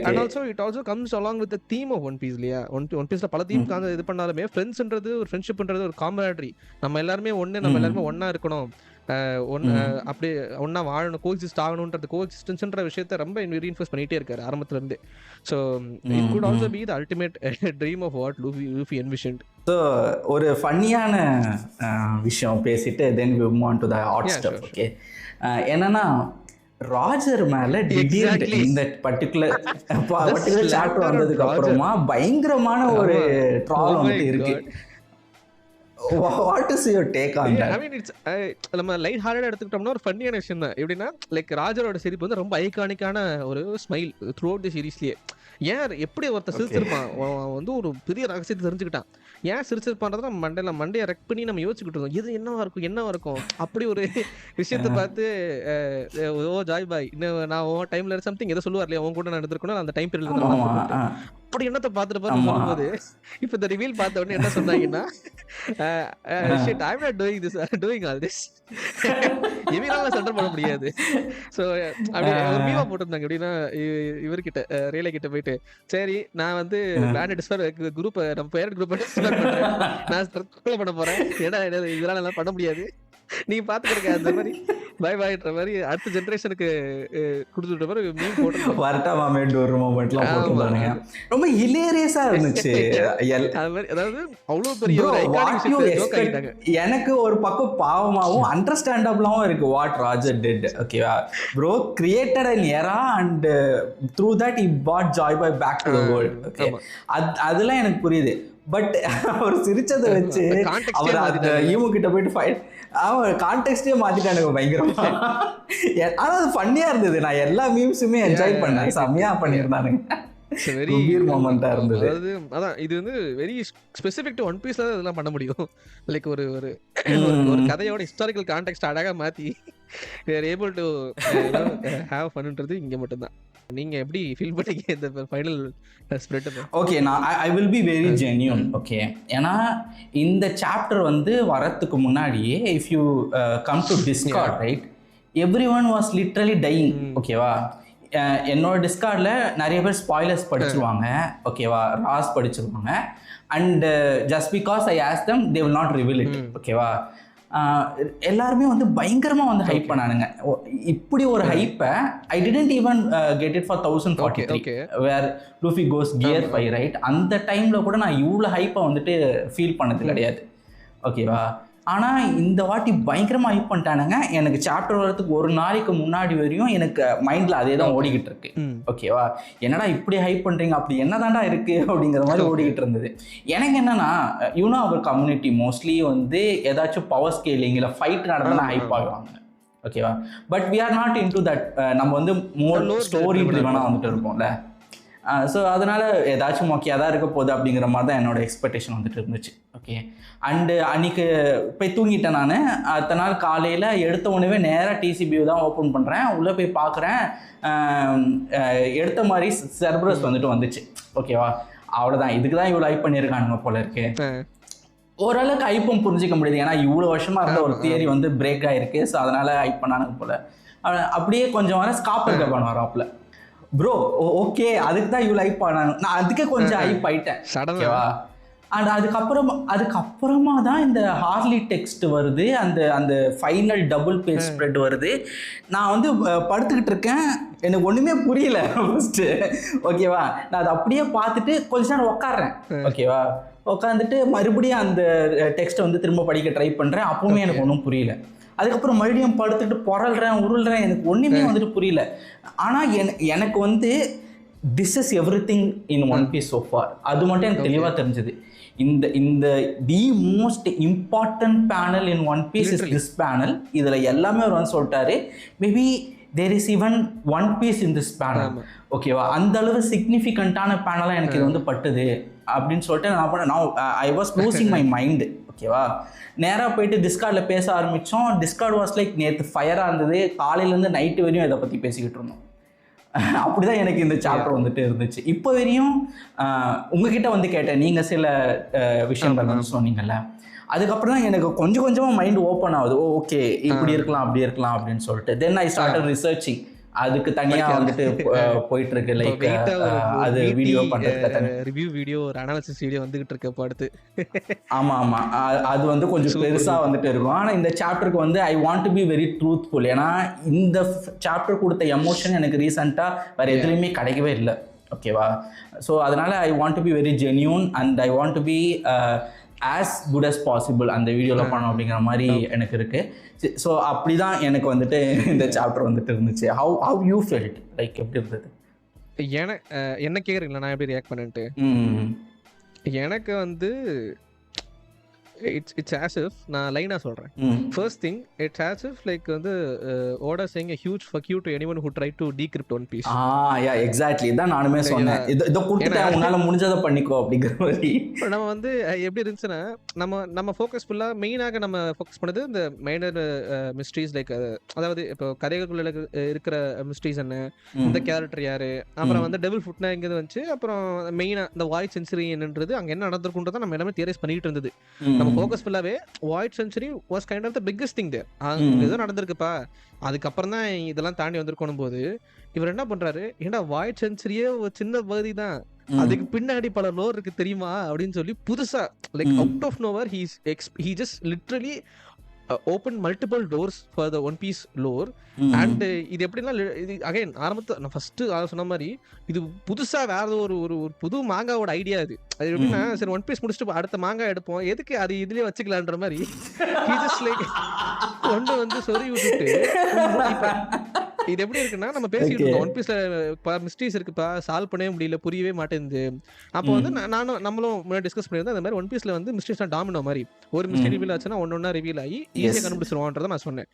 and also it also comes along with theme of One Piece இல்லையா. ஒன் பீஸ்ல பல தீம் இது பண்ணாலுமே ஃப்ரெண்ட்ஸ்ன்றது, ஒரு ஃப்ரெண்ட்ஷிப்ன்றது ஒரு காமராட்ரி. நம்ம எல்லாருமே ஒன்னா இருக்கணும், அப்படி ஒன்னா வாழணும், கோஎக்ஸிஸ்ட் ஆகணும்ன்றது, கோஎக்ஸிஸ்டன்ஸ்ன்ற விஷயத்தை ரொம்ப ரீஇன்ஃபோர்ஸ் பண்ணிட்டே இருக்காரு ஆரம்பத்துல இருந்து. So it could also be the ultimate dream of what Luffy envisioned. So ஒரு ஃபன்னியான விஷயம் பேசிட்டு then we move on to the hot stuff. Okay, என்னன்னா ராஜர் மேல திடீர்னு இந்த பர்டிகுலர் சாப்டர் வந்ததுக்கு அப்புறமா பயங்கரமான ஒரு ட்ரால் வந்துட்டு இருக்கு. What is your take on that? I mean, it's நம்ம லைட் ஹார்ட்டா எடுத்துக்கிட்டோம்னா ஒரு ஃபன்னியான விஷயம் தான். எப்படின்னா, லைக் ராஜரோட சிரிப்பு வந்து ரொம்ப ஐகானிக்கான ஒரு ஸ்மைல் த்ரூ அவுட் தி சீரீஸ்லயே. ஏன் எப்படி ஒருத்தர் சிரிச்சிருப்பான், வந்து ஒரு பெரிய ரகசியத்தை தெரிஞ்சுக்கிட்டான். ஏன் சிரிச்சிருப்பான்றத நம்ம மண்டையை ரெக் பண்ணி நம்ம யோசிச்சுக்கிட்டு இருந்தோம், இது என்னவா இருக்கும் அப்படி ஒரு விஷயத்த பார்த்து, ஓ ஜாய் பாய், நான் உன் டைம்ல சம்திங் எதை சொல்லுவார் இல்லையா, உன் கூட நான் எடுத்துருக்கணும் அந்த டைம் பீரியட்ல அப்படி என்னத்தை பார்த்துட்டு போகும்போது, இப்போ இந்த ரிவீல் பார்த்த உடனே என்ன சொன்னாங்கன்னா, shit, I'm not doing all this. இவனால சென்டர் பண்ண முடியாது. ஸோ அப்படியே ஒரு மீமா போட்டிருந்தாங்க. எப்படின்னா, இவர்கிட்ட ரேலே கிட்ட போயிட்டு, சரி நான் வந்து குரூப் நம்ம பேரண்ட் குரூப் பண்றேன், நான் பண்ண போறேன், ஏன்னா இதெல்லாம் எல்லாம் பண்ண முடியாது, நீங்க பாத்துக்கிருக்க அந்த மாதிரி பை பாய்ன்ற மாதிரி அடுத்த ஜெனரேஷனுக்கு கொடுத்துட்ட மாதிரி மீம் போட்டு வரட்டா மாமேட்டு ஒரு மொமெண்ட்லாம் ஆமா போட்டுருந்தானுங்க. ரொம்ப ஹிலேரியஸா இருந்துச்சு. அது மாதிரி அதாவது அவ்வளவு பெரிய Bro, ஒரு ஐகானிக் what you விஷயத்தை ஜோக் expect? ஆகிட்டாங்க. எனக்கு ஒரு பக்கம் பாவமாவும் அண்டர்ஸ்டாண்டபிளாவும் இருக்கு வாட் ராஜர் டிட். ஓகேவா bro, created an era and through that he brought Joy Boy back to the world. Okay, அதெல்லாம் எனக்கு புரியுது. பட் அவர் சிரிச்சதை வச்சு அவர் அந்த ஈமு கிட்ட போயிட்டு ஃபைட், அவன் கான்டெக்ஸ்டே மாத்திட்டானுங்க பயங்கரமா. ஆனா அது ஃபன்னியா இருந்தது. நான் எல்லா மீம்ஸுமே என்ஜாய் பண்ணேன். செம்மையா பண்ணியிருந்தானுங்க. வெரி மொமெண்டா இருந்தது. அதாவது அதான் இது வந்து வெரி ஸ்பெசிபிக் டு ஒன் பீஸ்ல தான் இதெல்லாம் பண்ண முடியும். லைக் ஒரு ஒரு ஒரு கதையோட ஹிஸ்டாரிக்கல் கான்டெக்ஸ்ட் அழகா மாத்தி we are able to have funன்றது இங்க மட்டும் தான். நீங்க எப்படி ஃபீல் பண்ணீங்க இந்த ஃபைனல் ஸ்ப்ரெட்? ஓகே, நான் I will be very genuine. Okay, ஏன்னா இந்த சாப்டர் வந்து வரத்துக்கு முன்னாடியே if you come to Discord right, everyone was literally dying. ஓகேவா, என்னோட டிஸ்கார்டில் நிறைய பேர் ஸ்பாய்லர்ஸ் படிச்சிருவாங்க. ஓகேவா, ராஸ் படிச்சிருவாங்க. And just because I ask them they will not reveal it. ஓகேவா, எல்லாருமே வந்து பயங்கரமாக வந்து ஹைப் பண்ணானுங்க. இப்படி ஒரு ஹைப்பை I didn't even get it for 1043 where Luffy goes gear 5 right. அந்த டைமில் கூட நான் இவ்வளோ ஹைப்பை வந்துட்டு ஃபீல் பண்ணது கிடையாது. ஓகேவா, ஆனால் இந்த வாட்டி பயங்கரமாக ஹைப் பண்ணிட்டானுங்க. எனக்கு சாப்டர் வரதுக்கு ஒரு நாளைக்கு முன்னாடி வரையும் எனக்கு மைண்டில் அதே தான் ஓடிக்கிட்டு இருக்கு. ஓகேவா, என்னடா இப்படி ஹைப் பண்ணுறீங்க, அப்படி என்னதான்டா இருக்குது அப்படிங்கிற மாதிரி ஓடிக்கிட்டு இருந்தது. எனக்கு என்னன்னா, யூனோ அவர் கம்யூனிட்டி மோஸ்ட்லி வந்து ஏதாச்சும் பவர் ஸ்கேலிங் இல்லை ஃபைட் நடந்தால் ஹைப் ஆகுவாங்க. ஓகேவா, but we are not into that. நம்ம வந்து மோர் ஸ்டோரி ட்ரிவனாக வந்துட்டு இருக்கோம்ல. ஸோ அதனால் ஏதாச்சும் மொக்கையாக தான் இருக்க போகுது அப்படிங்கிற மாதிரி தான் என்னோடய எக்ஸ்பெக்டேஷன் வந்துட்டு இருந்துச்சு. ஓகே, அண்டு அன்றைக்கி போய் தூங்கிட்டேன் நான். அடுத்த நாள் காலையில் எடுத்த உடனே நேராக டிசிபியூ தான் ஓப்பன் பண்ணுறேன். உள்ளே போய் பார்க்குறேன், எடுத்த மாதிரி சர்ப்ரைஸ் வந்துட்டு வந்துச்சு. ஓகேவா, அவ்வளோதான், இதுக்கு தான் இவ்வளோ ஹைப் பண்ணியிருக்கானுங்க போல இருக்கு. ஓரளவுக்கு ஹைப்பும் புரிஞ்சிக்க முடியுது, ஏன்னா இவ்வளோ வருஷமாக இருந்த ஒரு தியரி வந்து பிரேக் ஆகிருக்கு. ஸோ அதனால் ஹைப் பண்ணானுங்க போல். அப்படியே கொஞ்சம் வர ஸ்காப்பர் கபான் வராப்புல. ப்ரோ ஓகே, அதுக்கு தான் இவ்வளோ ஹைப் ஆனாங்க. நான் அதுக்கே கொஞ்சம் ஹைப் ஆயிட்டேன். ஓகேவா, அண்ட் அதுக்கப்புறமா தான் இந்த ஹார்லி டெக்ஸ்ட் வருது, அந்த ஃபைனல் டபுள் பேஜ் ஸ்ப்ரெட் வருது. நான் வந்து படுத்துக்கிட்டு இருக்கேன், எனக்கு ஒன்றுமே புரியல ஃபஸ்ட்டு. ஓகேவா, நான் அதை அப்படியே பார்த்துட்டு கொஞ்ச நேரம் உட்காடுறேன். ஓகேவா, உட்காந்துட்டு மறுபடியும் அந்த டெக்ஸ்ட்டை வந்து திரும்ப படிக்க ட்ரை பண்ணுறேன். அப்பவுமே எனக்கு ஒன்றும் புரியல. அதுக்கப்புறம் மறுபடியும் படுத்துட்டு புரள்றேன், உருள்றேன், எனக்கு ஒன்றுமே வந்துட்டு புரியல. ஆனால் எனக்கு வந்து this is everything in One Piece so far, அது மட்டும் எனக்கு தெளிவாக தெரிஞ்சது. இந்த the most important panel in One Piece is this panel. இதில் எல்லாமே அவர் வந்து சொல்லிட்டாரு. Maybe there is even One Piece in this panel. ஓகேவா, அந்த அளவு சிக்னிஃபிகண்ட்டான பேனலாக எனக்கு இது வந்து பட்டுது அப்படின்னு சொல்லிட்டு நான் I was losing my mind. ஓகேவா, நேராக போயிட்டு டிஸ்கார்டில் பேச ஆரம்பித்தோம். டிஸ்கார்ட் வாஸ் லைக் நேற்று ஃபயராக இருந்தது. காலையிலேருந்து நைட்டு வரையும் இதை பற்றி பேசிக்கிட்டு இருந்தோம். அப்படி தான் எனக்கு இந்த சாப்டர் வந்துட்டு இருந்துச்சு. இப்போ வரையும் உங்ககிட்ட வந்து கேட்டேன், நீங்கள் சில விஷயங்கள் வந்து சொன்னீங்கல்ல, அதுக்கப்புறம் தான் எனக்கு கொஞ்சம் கொஞ்சமாக மைண்ட் ஓப்பன் ஆகுது. ஓகே, இப்படி இருக்கலாம் அப்படி இருக்கலாம் அப்படின்னு சொல்லிட்டு. தென் ஐ ஸ்டார்டட் ரிசர்ச்சிங். அதுக்கு தனியா வந்துட்டு போயிட்டு இருக்கு. லைக் அது வீடியோ பண்றதுக்கு ரிவ்யூ வீடியோ, ஒரு அனாலிசிஸ் வீடியோ வந்துகிட்டு இருக்கு அடுத்து. ஆமா ஆமா, அது வந்து கொஞ்சம் பெருசா வந்துட்டு இருக்கும். ஆனா இந்த சாப்டருக்கு வந்து ஐ want to be very truthful. ஏன்னா இந்த சாப்டர் கொடுத்த எமோஷன் எனக்கு ரீசெண்டா வேற எதுலையுமே கிடைக்கவே இல்லை. ஓகேவா, ஸோ அதனால I want to be very genuine and I want to be as good as possible அந்த வீடியோவில் பண்ணோம் அப்படிங்கிற மாதிரி எனக்கு இருக்குது. ஸோ அப்படி தான் எனக்கு வந்துட்டு இந்த சாப்டர் வந்துட்டு இருந்துச்சு. how you felt, லைக் எப்படி இருந்தது? என்ன கேட்குறீங்களா நான் எப்படி ரியாக்ட் பண்ணிட்டு? எனக்கு வந்து இட்ஸ் as if நான் லைனா சொல்றேன். First thing, it's as if like வந்து ஓடா saying a huge fuck you to anyone who tried to decrypt One Piece. Yeah exactly, இதான் நானுமே சொன்னேன். இத கொடுத்துட்டா உன்னால முடிஞ்சதை பண்ணிக்கோ அப்படிங்கிற மாதிரி. நம்ம வந்து எப்படி இருந்துச்சுன்னா, நம்ம ஃபோக்கஸ் ஃபுல்லா மெயினாக நம்ம ஃபோக்கஸ் பண்ணது இந்த மைனர் மிஸ்ட்ரீஸ். லைக் அதாவது இப்போ கதைகளுக்குள்ள இருக்கிற மிஸ்ட்ரீஸ் என்ன, இந்த கேரக்டர் யாரு, அப்புறம் வந்து டெவில் ஃபுட்னா எங்கே வந்துச்சு, அப்புறம் மெயினா இந்த வாய்ட் சென்சுரி என்னன்றது அங்கே என்ன நடந்திருக்குன்றதை நம்ம எல்லாமே தியரைஸ் பண்ணிட்டு இருந்தது. நம்ம ஃபோக்கஸ் ஃபுல்லாவே void century was kind of the biggest thing there. ஏதோ நடந்திருக்குப்பா, அதுக்கப்புறம் தான் இதெல்லாம் தாண்டி வந்திருக்கணும் போது இவர் என்ன பண்றாரு, ஏன்னா வாய்ட் சென்ச்சுரியே ஒரு சின்ன பகுதி தான், அதுக்கு பின்னாடி பல லோர் இருக்கு தெரியுமா அப்படின்னு சொல்லி புதுசா like out of nowhere he just literally open multiple doors for the One Piece lore. And இது எப்படின்னா இது அகைன் ஆரம்பத்தில் நான் ஃபர்ஸ்ட் சொன்ன மாதிரி இது புதுசா வேற ஒரு ஒரு ஒரு புது மாங்காவோட ஐடியா இது. அது எப்படின்னா சரி ஒன் பீஸ் முடிச்சுட்டு அடுத்த மாங்காய் எடுப்போம், எதுக்கு அது இதுலயே வச்சுக்கலான்ற மாதிரி கொண்டு வந்து சொறி விட்டுட்டு இது எப்படி இருக்குன்னா நம்ம பேசிட்டு இருக்கோம் ஒன் பீஸ்ல மிஸ்டேக்ஸ் இருக்குப்பா, சால்வ் பண்ணவே முடியல, புரியவே மாட்டேங்குது. அப்போ வந்து நம்மளும் முன்னாடி டிஸ்கஸ் பண்ணியிருந்தோம் அந்த மாதிரி ஒன் பீஸ்ல வந்து மிஸ்டேக்ஸ் டாமினோ மாதிரி ஒரு மிஸ்டேக் ரிவீல் ஆச்சுன்னா ஒன்னொன்னா ரிவீல் ஆகி ஈஸியாக கண்டுபிடிச்சிருவான்றதை நான் சொன்னேன்.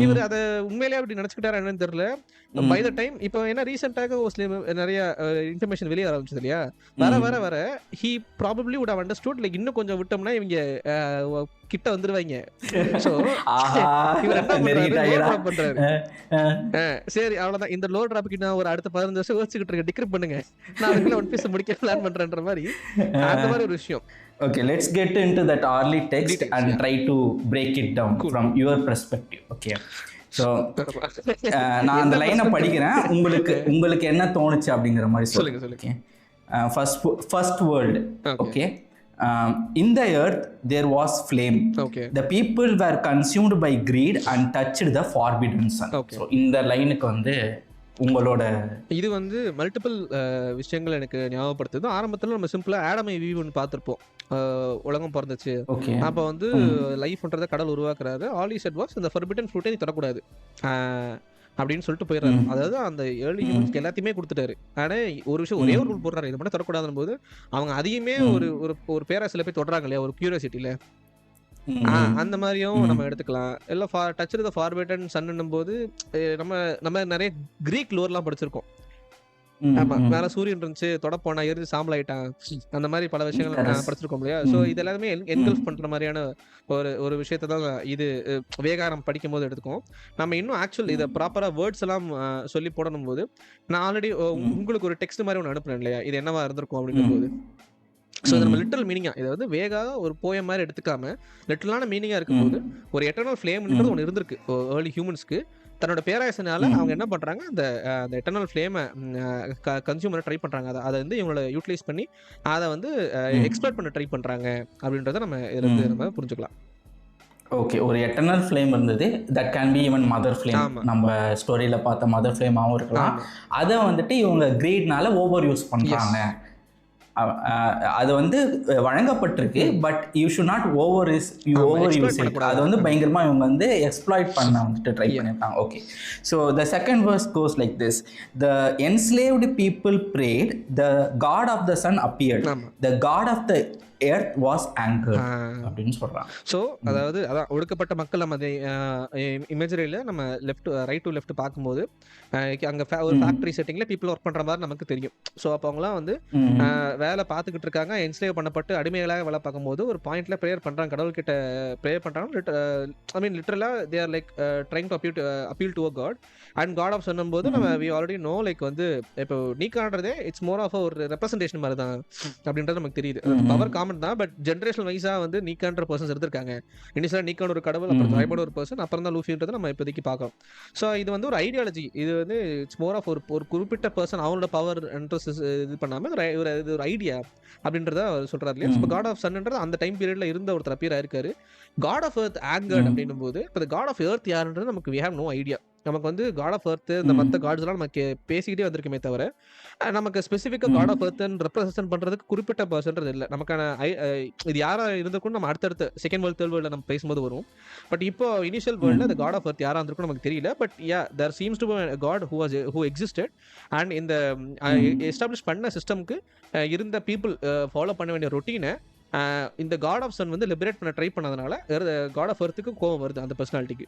இவர் அதை உண்மையிலேயே அப்படி நினைச்சுக்கிட்டாரு என்னன்னு தெரியல. பை த டைம் இப்போ என்ன ரீசெண்டாக நிறைய இன்ஃபர்மேஷன் வெளியே ஆரம்பிச்சது இல்லையா, வர வர வர he probably would have understood like இன்னும் கொஞ்சம் விட்டோம்னா இவங்க கிட்ட வந்துருவாங்க. சோ இவர் என்ன பண்றாரு, சரி அவ்வளவுதான் இந்த லோ டிராப் கிட்ட ஒரு அடுத்த 15 வருஷம் யோசிச்சுக்கிட்டு இருக்க, டிக்ரிப் பண்ணுங்க, நான் அதுக்குள்ள ஒன் பீஸ் முடிக்க பிளான் பண்றேன்ற மாதிரி அந்த மாதிரி ஒரு விஷயம். Okay, let's get into that early text and try to break it down from your perspective. Okay. So நான் அந்த லைனை படிக்கிறேன், உங்களுக்கு என்ன தோணுச்சு அப்படிங்கிற மாதிரி சொல்லுங்க. First word. Okay. In the earth there was flame. Okay. The people were consumed by greed and touched the forbidden sun. Okay. So இந்த லைனுக்கு வந்து உங்களோட இது வந்து மல்டிபிள் விஷயங்கள் எனக்கு ஞாபகப்படுத்துது. ஆரம்பத்தில் நம்ம சிம்பிளா ஆடம் அண்ட் ஈவ் பார்த்துருப்போம், உலகம் பிறந்துச்சு, அப்போ வந்து லைஃப்ன்றதை கடவுள் உருவாக்குறாரு. ஆல் ஹி செட் வாஸ் இந்த ஃபர்பிடன் ஃப்ரூட்டை நீ தொடக்கூடாது அப்படின்னு சொல்லிட்டு போயிடுறாரு. அதாவது அந்த ஏர்லி ஹியூமன்ஸ்க்கு எல்லாத்தையுமே கொடுத்துட்டாரு. ஆனால் ஒரு விஷயம் ஒரே ஒரு ரூல் போடுறாரு, இது மட்டும் தொடக்கூடாதுன்னு போது அவங்க அதையுமே ஒரு பேராசில போய் தொடறாங்க இல்லையா, ஒரு கியூரியாசிட்டியில. அந்த மாதிரியும் நம்ம எடுத்துக்கலாம். எல்லாம் டச் த ஃபார்வர்டன் சன்னும் போது நம்ம நிறைய கிரீக் லோர்லாம் படிச்சிருக்கோம். ஆமா, மேல சூரியன் இருந்துச்சு, தொட போனா எரிஞ்சு சாம்பல் ஆயிட்டான், அந்த மாதிரி பல விஷயங்கள் படிச்சிருக்கோம் இல்லையா. ஸோ இது எல்லாமே என்கல்ஃப் பண்ற மாதிரியான ஒரு விஷயத்த தான் இது வேகாரம் படிக்கும் போது எடுத்துக்கோம். நம்ம இன்னும் ஆக்சுவல் இதை ப்ராப்பரா வேர்ட்ஸ் எல்லாம் சொல்லி போடணும் போது நான் ஆல்ரெடி உங்களுக்கு ஒரு டெக்ஸ்ட் மாதிரி ஒன்று அனுப்புனேன் இல்லையா, இது என்னவா இருந்திருக்கும் அப்படிங்கும் போது. ஸோ நம்ம லிட்டரல் மீனிங்கா இதை வந்து வேகா ஒரு போயம் மாதிரி எடுத்துக்காம லிட்டரலான மீனிங்கா இருக்கும்போது ஒரு எட்டர்னல் ஃப்ளேம்ன்றது ஒன்று இருந்திருக்கு ஏர்லி ஹியூமன்ஸ்க்கு. தன்னோட பேராசனால அவங்க என்ன பண்றாங்க, அந்த எட்டர்னல் ஃப்ளேமை கன்சியூம் பண்ண ட்ரை பண்றாங்க, அதை வந்து இவங்கள யூட்டிலைஸ் பண்ணி அதை வந்து எக்ஸ்ப்ளாய்ட் பண்ண ட்ரை பண்றாங்க அப்படின்றத நம்ம இருந்து நம்ம புரிஞ்சுக்கலாம். ஓகே, ஒரு எட்டர்னல் ஃப்ளேம் இருந்தது, that can be even mother flame, நம்ம ஸ்டோரியில் பார்த்த மதர் ஃப்ளேமாகவும் இருக்கலாம். அதை வந்துட்டு இவங்க கிரீட்னால ஓவர் யூஸ் பண்ணுறாங்க, அது வந்து வழங்கப்பட்டிருக்கு. But you should not over use it. அது வந்து பயங்கரமாக இவங்க வந்து எக்ஸ்ப்ளாய்ட் பண்ண வந்துட்டு ட்ரை பண்ணியிருக்காங்க. Okay, so the second verse goes like this: the enslaved people prayed, the god of the sun appeared, the god of the earth was angered அப்படின்னு சொல்றாங்க. ஸோ அதாவது அதான் ஒடுக்கப்பட்ட மக்கள் நம்ம அதை இமேஜரியில் நம்ம ரைட் டு லெஃப்ட் பார்க்கும்போது அங்கே ஒரு ஃபேக்டரி செட்டிங்கில் பீப்புள் ஒர்க் பண்ணுற மாதிரி நமக்கு தெரியும். ஸோ அப்போ அவங்களாம் வந்து வேலை பார்த்துக்கிட்டு இருக்காங்க, என்ஸ்லேவ் பண்ணப்பட்டு அடிமைகளாக வேலை பார்க்கும்போது ஒரு பாயிண்ட்ல ப்ரேயர் பண்ணுறாங்க, கடவுள்கிட்ட ப்ரேயர் பண்ணுறாங்க. ஐ மீன் லிட்டரலாக they are like trying to appeal to a god. And god of சொன்னும் போது நம்ம வி ஆல்ரெடி நோ லைக் வந்து இப்போ நீக்கான்றதே இட்ஸ் மோர் ஆஃப் ஒரு ரெப்ரஸன்டேஷன் மாதிரி தான் அப்படின்றது நமக்கு தெரியுது. பவர் காமன் தான், பட் ஜென்ரேஷன் வைஸா வந்து நீக்கான்ற பர்சன்ஸ் எடுத்திருக்காங்க. இனிஷியலா நீக்கான ஒரு கடவுள், அப்புறம் ஜாய்பான ஒரு பர்சன், அப்புறம் தான் லூஃபின்றது நம்ம இப்போதைக்கு பார்க்கலாம். ஸோ இது வந்து ஒரு ஐடியாலஜி, இது வந்து இட்ஸ் மோர் ஆஃப் ஒரு குறிப்பிட்ட பர்சன் அவங்களோட பவர் இன்ட்ரெஸ்ட் இது பண்ணாமல் ஒரு ஐடியா அப்படின்றத அவர் சொல்றாரு இல்லையா. இப்போ காட் ஆஃப் சன்ன்றது அந்த டைம் பீரியட்ல இருந்த ஒருத்தர் அப்பியர் ஆயிருக்காரு. காட் ஆஃப் எர்த் ஆங்கர்ட் அப்படின்னும் போது இப்போ காட் ஆஃப் எர்த் யாருன்றது நமக்கு வி ஹேவ் நோ ஐடியா. நமக்கு வந்து காட் ஆஃப் எர்த் இந்த மற்ற காட்ஸ் எல்லாம் நமக்கு பேசிக்கிட்டே வந்திருக்குமே தவிர நமக்கு ஸ்பெசிஃபிக்காக காட் ஆஃப் எர்த் ரெப்ரசன்ட் பண்றதுக்கு குறிப்பிட்ட பர்சன்றது இல்லை. நமக்கான இது யாரா இருந்திருக்கும் நம்ம அடுத்தடுத்த செகண்ட் வேர்ல்ட் தேர்ட் வேர்ல்ட்ல நம்ம பேசும்போது வரும். பட் இப்போ இனிஷியல் வேர்ல்ட்ல அந்த காட் ஆஃப் எர்த் யாரா இருந்திருக்கும் நமக்கு தெரியல. But yeah there seems to be a god who existed and இந்த எஸ்டாப்ளிஷ் பண்ண சிஸ்டம்க்கு இருந்த பீப்புள் ஃபாலோ பண்ண வேண்டிய ரொட்டீனை இந்த காட் ஆஃப் சன் வந்து லிபரேட் பண்ண ட்ரை பண்ணதுனால காட் ஆஃப் எர்த்துக்கு கோவம் வருது அந்த பர்சனாலிட்டிக்கு.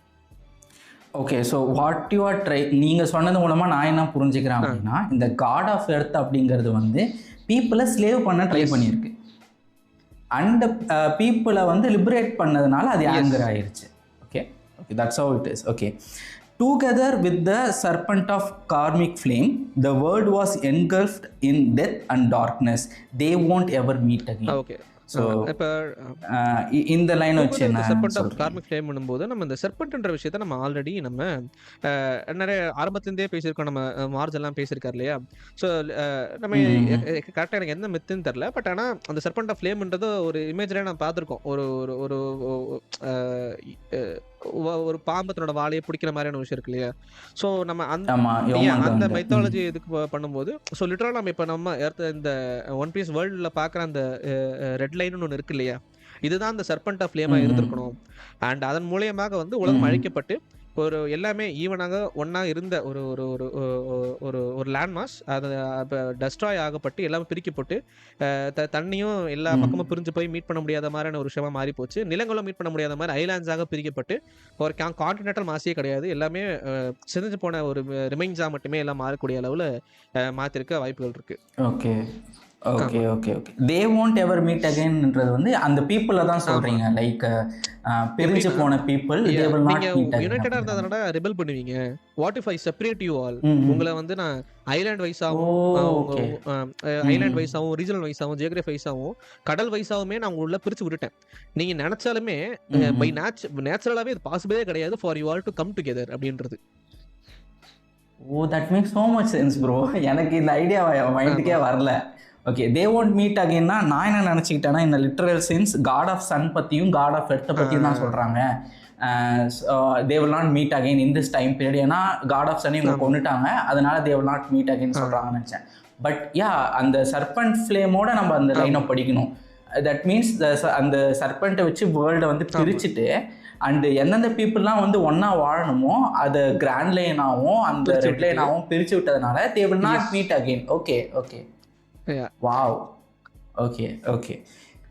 Okay, so what you are நீங்கள் சொன்னது மூலமாக நான் என்ன புரிஞ்சுக்கிறேன் அப்படின்னா, இந்த காட் ஆஃப் எர்த் அப்படிங்கிறது வந்து பீப்புளை ஸ்லேவ் பண்ண ட்ரை பண்ணியிருக்கு. அண்ட் பீப்புளை வந்து லிபரேட் பண்ணதுனால அது ஆங்கர் ஆயிடுச்சு. Okay, okay, that's how it is. Okay, together with the serpent of karmic flame, the world was engulfed in death and darkness. They won't ever meet again. Okay. So இப்போ இந்த line வச்சு செர்பென்ட் of karmic flame பண்ணும்போது நம்ம இந்த செர்பென்ட்ன்ற விஷயத்த நம்ம already நம்ம நிறைய ஆரம்பத்துலேருந்தே பேசியிருக்கோம். நம்ம மார்ஜ் எல்லாம் பேசியிருக்காரு இல்லையா. ஸோ நம்ம கரெக்டாக எனக்கு எந்த மெத்துன்னு தெரில, பட் ஆனால் அந்த செர்பென்ட் ஆஃப் ஃப்ளேம்ன்றது ஒரு இமேஜில் நான் பார்த்துருக்கோம். ஒரு ஒரு பாம்பு தன்னோட வாழையை பிடிக்கிற மாதிரியான விஷயம் இருக்கு இல்லையா? ஸோ நம்ம ஆமா அந்த யோமாங்க. மைத்தாலஜி இதுக்கு பண்ணும்போது ஸோ லிட்டரலா நம்ம இப்போ நம்ம இந்த ஒன் பீஸ் வேர்ல்டில் பார்க்குற அந்த ரெட் லைன்னு ஒன்று இருக்கு இல்லையா? இதுதான் அந்த சர்பண்ட் ஆஃப் ஃப்ளேமா இருந்திருக்கணும். அண்ட் அதன் மூலியமாக வந்து உலகம் அழிக்கப்பட்டு ஒரு எல்லாமே ஈவனாக ஒன்றா இருந்த ஒரு ஒரு ஒரு ஒரு ஒரு லேண்ட் மாஸ் அது டெஸ்ட்ராய் ஆகப்பட்டு எல்லாமே பிரிக்கப்பட்டு தண்ணியும் எல்லா பக்கமும் பிரிஞ்சு போய் மீட் பண்ண முடியாத மாதிரியான ஒரு விஷயமா மாறி போச்சு. நிலங்களும் மீட் பண்ண முடியாத மாதிரி ஐலாண்ட்ஸாக பிரிக்கப்பட்டு ஒரு கான்டினென்டல் மாசியே கிடையாது. எல்லாமே சிதைஞ்சு போன ஒரு ரிமைன்ஸாக மட்டுமே எல்லாம் மாறக்கூடிய அளவில் மாற்றிருக்க வாய்ப்புகள் இருக்கு. Okay okay okay okay they won't ever meet againன்றது வந்து அந்த பீப்புளை தான் சொல்றீங்க. லைக் பிரிஞ்சு போன பீப்புள் they will not நீங்க meet again. யுனைட்டடா இருந்தா ரிபெல் பண்ணுவீங்க. What if I separate you all? உங்களை வந்து நான் ஐலாண்ட் வைஸாவும் ஐலாண்ட் வைஸாவும் ரீஜனல் வைஸாவும் ஜியோகிராஃபி வைஸாவும் கடல் வைஸாவுமே நான் உள்ள பிரிச்சு விட்டுட்டேன். நீங்க நினைச்சாலுமே பை நேச்சுரலாவே இது பாசிபிளே கிடையாது for you all to come together அப்படின்றது. Oh that makes so much sense bro. எனக்கு இந்த ஐடியா மைண்டுக்கே வரல. ஓகே தே won't meet againனா நான் என்ன நினச்சிக்கிட்டேன்னா இந்த literal sense god of sun பற்றியும் காட் ஆஃப் எர்த்தை பற்றியும் தான் சொல்கிறாங்க. They will not meet again in this time period. ஏன்னா காட் ஆஃப் சன் இவங்க கொண்டுட்டாங்க, அதனால தே will not meet again சொல்கிறாங்கன்னு நினச்சேன். பட் யா அந்த சர்பண்ட் ஃப்ளேமோட நம்ம அந்த லைனை படிக்கணும். தட் மீன்ஸ் அந்த சர்பண்ட்டை வச்சு வேர்ல்டை வந்து பிரிச்சுட்டு அண்டு எந்தெந்த பீப்புளெலாம் வந்து ஒன்றா வாழணுமோ அதை கிராண்ட் லைனாகவும் அந்த ரெட் லைனாகவும் பிரித்து விட்டதுனால they will not meet again. Okay okay wow okay okay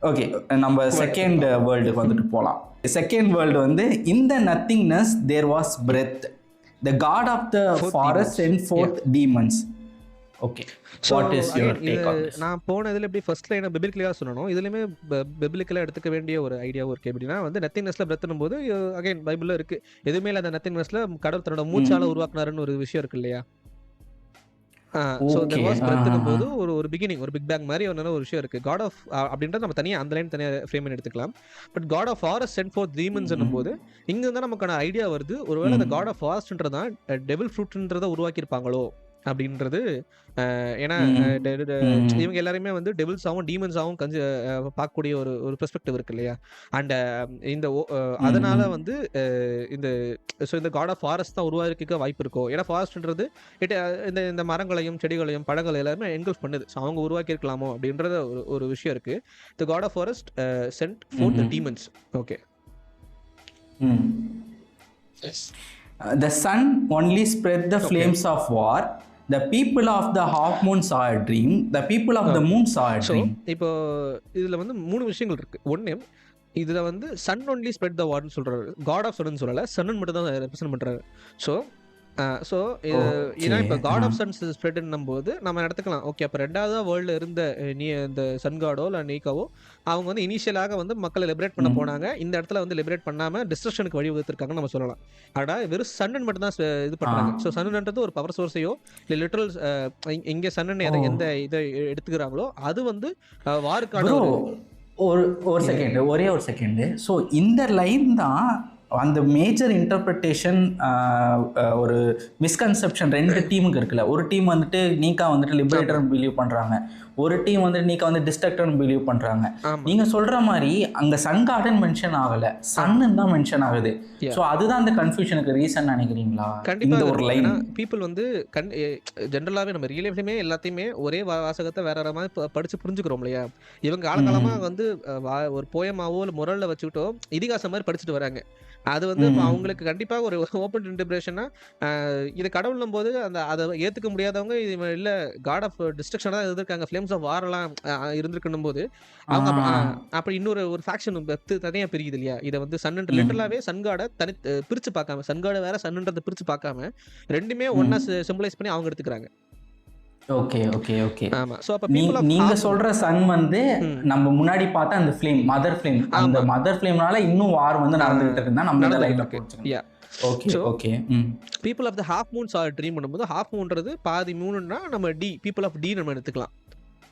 okay நம்ம செகண்ட் வேர்ல்டுக்கு வந்துட்டு போகலாம். செகண்ட் வேர்ல்டு வந்து இந்த nothingness there was breath the god of the forest sent forth demons. Okay what is your take on this? நான் போன இதில் எப்படி ஃபர்ஸ்ட் லைனை பிபிலிக்கலாக சொல்லணும், இதுலையுமே பிபிலிக்கலாக எடுத்துக்க வேண்டிய ஒரு ஐடியாவும் இருக்குது. எப்படின்னா வந்து நத்திங்னஸில் பிரெத்துனும் போது அகைன் பைபிளில் இருக்குது எதுவுமே இல்லை. அந்த நத்திங்னஸில் கடவுள் தன்னோட மூச்சால உருவாக்குனாருன்னு ஒரு விஷயம் இருக்கு இல்லையா? ஸோ தெர் வாஸ் பிரெத்துனும் போது ஒரு பிகினிங், ஒரு பிக் பேங் மாதிரி ஒரு விஷயம் இருக்குது. காட் ஆஃப் அப்படின்றது நம்ம தனியாக அந்த லைன் தனியாக ஃப்ரேம் பண்ணி எடுத்துக்கலாம். But god of forest sent forth demons போது இங்கே இருந்தால் நமக்கான ஐடியா வருது, ஒருவேளை அந்த காட் ஆஃப் ஃபாரஸ்ட்ன்றதான் டெவில் ஃப்ரூட்ன்றதை உருவாக்கியிருப்பாங்களோ அப்படின்றது. ஏன்னா இவங்க எல்லாருமே வந்து டெவில்ஸாகவும் டீமன்ஸாகவும் பார்க்கக்கூடிய ஒரு பெர்ஸ்பெக்டிவ் இருக்கு இல்லையா? அண்ட் இந்த அதனால வந்து இந்த காட் ஆஃப் ஃபாரஸ்ட் தான் உருவாக்க வாய்ப்பு இருக்கோ. ஏன்னா ஃபாரஸ்ட்ன்றது இந்த மரங்களையும் செடிகளையும் பழங்கள் எல்லாருமே என்கல்ஃப் பண்ணுது. ஸோ அவங்க உருவாக்கி இருக்கலாமோ அப்படின்றத ஒரு விஷயம் இருக்கு. The god of forest sent for the demons. Okay the sun only spread the flames of war. The people of the half moon saw a dream. The people of the moon saw a dream. இப்போ இதுல வந்து மூணு விஷயங்கள் இருக்கு. ஒன்னு இதுல வந்து Sun only spread the வார்ன்னு சொல்றாரு. காட் ஆஃப் சன் சொல்லல, சன் மட்டும் தான் ரெப்ரசன்ட் பண்றாரு. ஸோ ஏன்னா இப்போ காட் ஆஃப் சன்ஸ் ஸ்ப்ரெட்னும் போது நம்ம எடுத்துக்கலாம். ஓகே அப்போ ரெண்டாவது வேர்ல்டில் இருந்த இந்த சன் காடோ இல்லை நீக்காவோ அவங்க வந்து இனிஷியலாக வந்து மக்களை லிபரேட் பண்ண போனாங்க. இந்த இடத்துல வந்து லிபரேட் பண்ணாமல் டிஸ்ட்ரக்ஷனுக்கு வழி வகுத்திருக்காங்கன்னு நம்ம சொல்லலாம். ஆனால் வெறும் சன்னு மட்டும் தான் இது பண்ணுறாங்க. ஸோ சன்னுன்றது ஒரு பவர் சோர்ஸையோ இல்லை லிட்டரல் இங்கே சன்னு எந்த இதை எடுத்துக்கிறாங்களோ அது வந்து வாருக்கான ஒரு செகண்ட், ஒரே ஒரு செகண்டு. ஸோ இந்த லைன் தான் அந்த மேஜர் இன்டர்பிரிட்டேஷன் ஒரு மிஸ்கன்செப்ஷன் ரெண்டு டீமுக்கு இருக்குல்ல. ஒரு டீம் வந்துட்டு நீக்கா வந்துட்டு லிபரேட்டர்னு பிலீவ் பண்ணுறாங்க, ஒரு டீம் வந்துட்டு நீக்கா வந்து டிஸ்ட்ரக்டர்னு பிலீவ் பண்ணுறாங்க. நீங்கள் சொல்கிற மாதிரி அங்கே சன் கார்டன் மென்ஷன் ஆகலை, சன்னு தான் மென்ஷன் ஆகுது. ஸோ அதுதான் அந்த கன்ஃபியூஷனுக்கு ரீசன் நினைக்கிறீங்களா? கண்டிப்பாக ஒரு லைன் பீப்புள் வந்து ஜென்ரலாகவே நம்ம ரியல் லைஃப்லையுமே எல்லாத்தையுமே ஒரே வாசகத்தை வேற வேற மாதிரி படித்து புரிஞ்சுக்கிறோம் இல்லையா? இவங்க காலகாலமாக வந்து ஒரு போயமாவோ இல்லை முரலில் வச்சுக்கிட்டோ இதிகாசம் மாதிரி படிச்சுட்டு வராங்க. அது வந்து அவங்களுக்கு கண்டிப்பாக ஒரு ஓப்பன் இன்டர்பிரேஷனா இது கடவுளும் போது அதை ஏற்றுக்க முடியாதவங்க இல்லை காட் ஆஃப் டிஸ்ட்ரக்ஷன் தான் இருந்திருக்காங்க, ஃப்ளேம்ஸ் ஆஃப் வாரெல்லாம் இருந்திருக்கணும் போது அவங்க அப்படி இன்னொரு ஃபேக்ஷன் தனியாக பிரிக்குது இல்லையா? இதை வந்து சன்ன்ற லிட்டரலாகவே சன்காடை பிரித்து பார்க்காம, சன்காடை வேற சன்ன்றதை பிரித்து பார்க்காம ரெண்டுமே ஒன்னா சிம்பிளைஸ் பண்ணி அவங்க எடுத்துக்கிறாங்க. ஓகே ஓகே ஓகே ஆமா. சோ அப்ப நீங்க சொல்ற சன் வந்து நம்ம முன்னாடி பார்த்த அந்த ஃப்ளேம், மதர் ஃப்ளேம், அந்த மதர் ஃப்ளேம்னால இன்னும் வார் வந்து நடந்துட்டு இருக்குன்னா நம்ம இந்த லைன்ல போறோம். Okay okay people of the half moon saw a dream பண்ணும்போது ஹாஃப் மூன்றது பாதி மூணுன்னா நம்ம டி பீப்புள் ஆஃப் டி நம்ம எடுத்துக்கலாம்.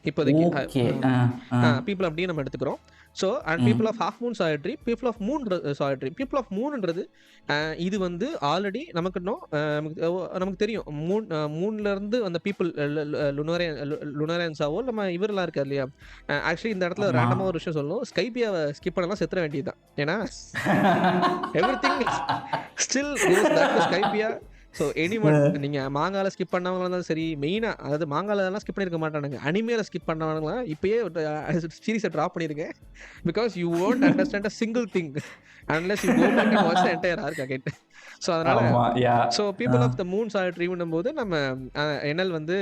இப்போதைக்கு ஓகே. பீப்புள் அப்படியே நம்ம எடுத்துக்கிறோம். So and people of half moon society, people of moon society. People of மூன்ன்றது இது வந்து ஆல்ரெடி நமக்கு இன்னும் நமக்கு தெரியும். மூன்ல இருந்து அந்த பீப்புள் லுனரேன்ஸாவோ நம்ம இவரெல்லாம் இருக்கார் இல்லையா. ஆக்சுவலி இந்த இடத்துல ஆமா. ரேண்டமாக ஒரு விஷயம் சொல்லணும். ஸ்கைபியாவை ஸ்கிப் பண்ணலாம், செத்துற வேண்டியதுதான். ஏன்னா everything still goes back to Skypiea. So anyone நீங்க மாங்கால ஸ்கிப் பண்ணவங்களா இருந்தாலும் சரி, மெயினா அதாவது மாங்காலலாம் ஸ்கிப் பண்ணிருக்க மாட்டானுங்க. அனிமேல ஸ்கிப் பண்ணவங்களாம் இப்பயே சீரிஸை ட்ராப் பண்ணிருங்க. Because you won't understand a single thing unless you go back and watch the entire arc again. So அதனால ஆமா. Yeah. So people of the moon சாயட்ரின்னும் போது நம்ம என்எல் வந்து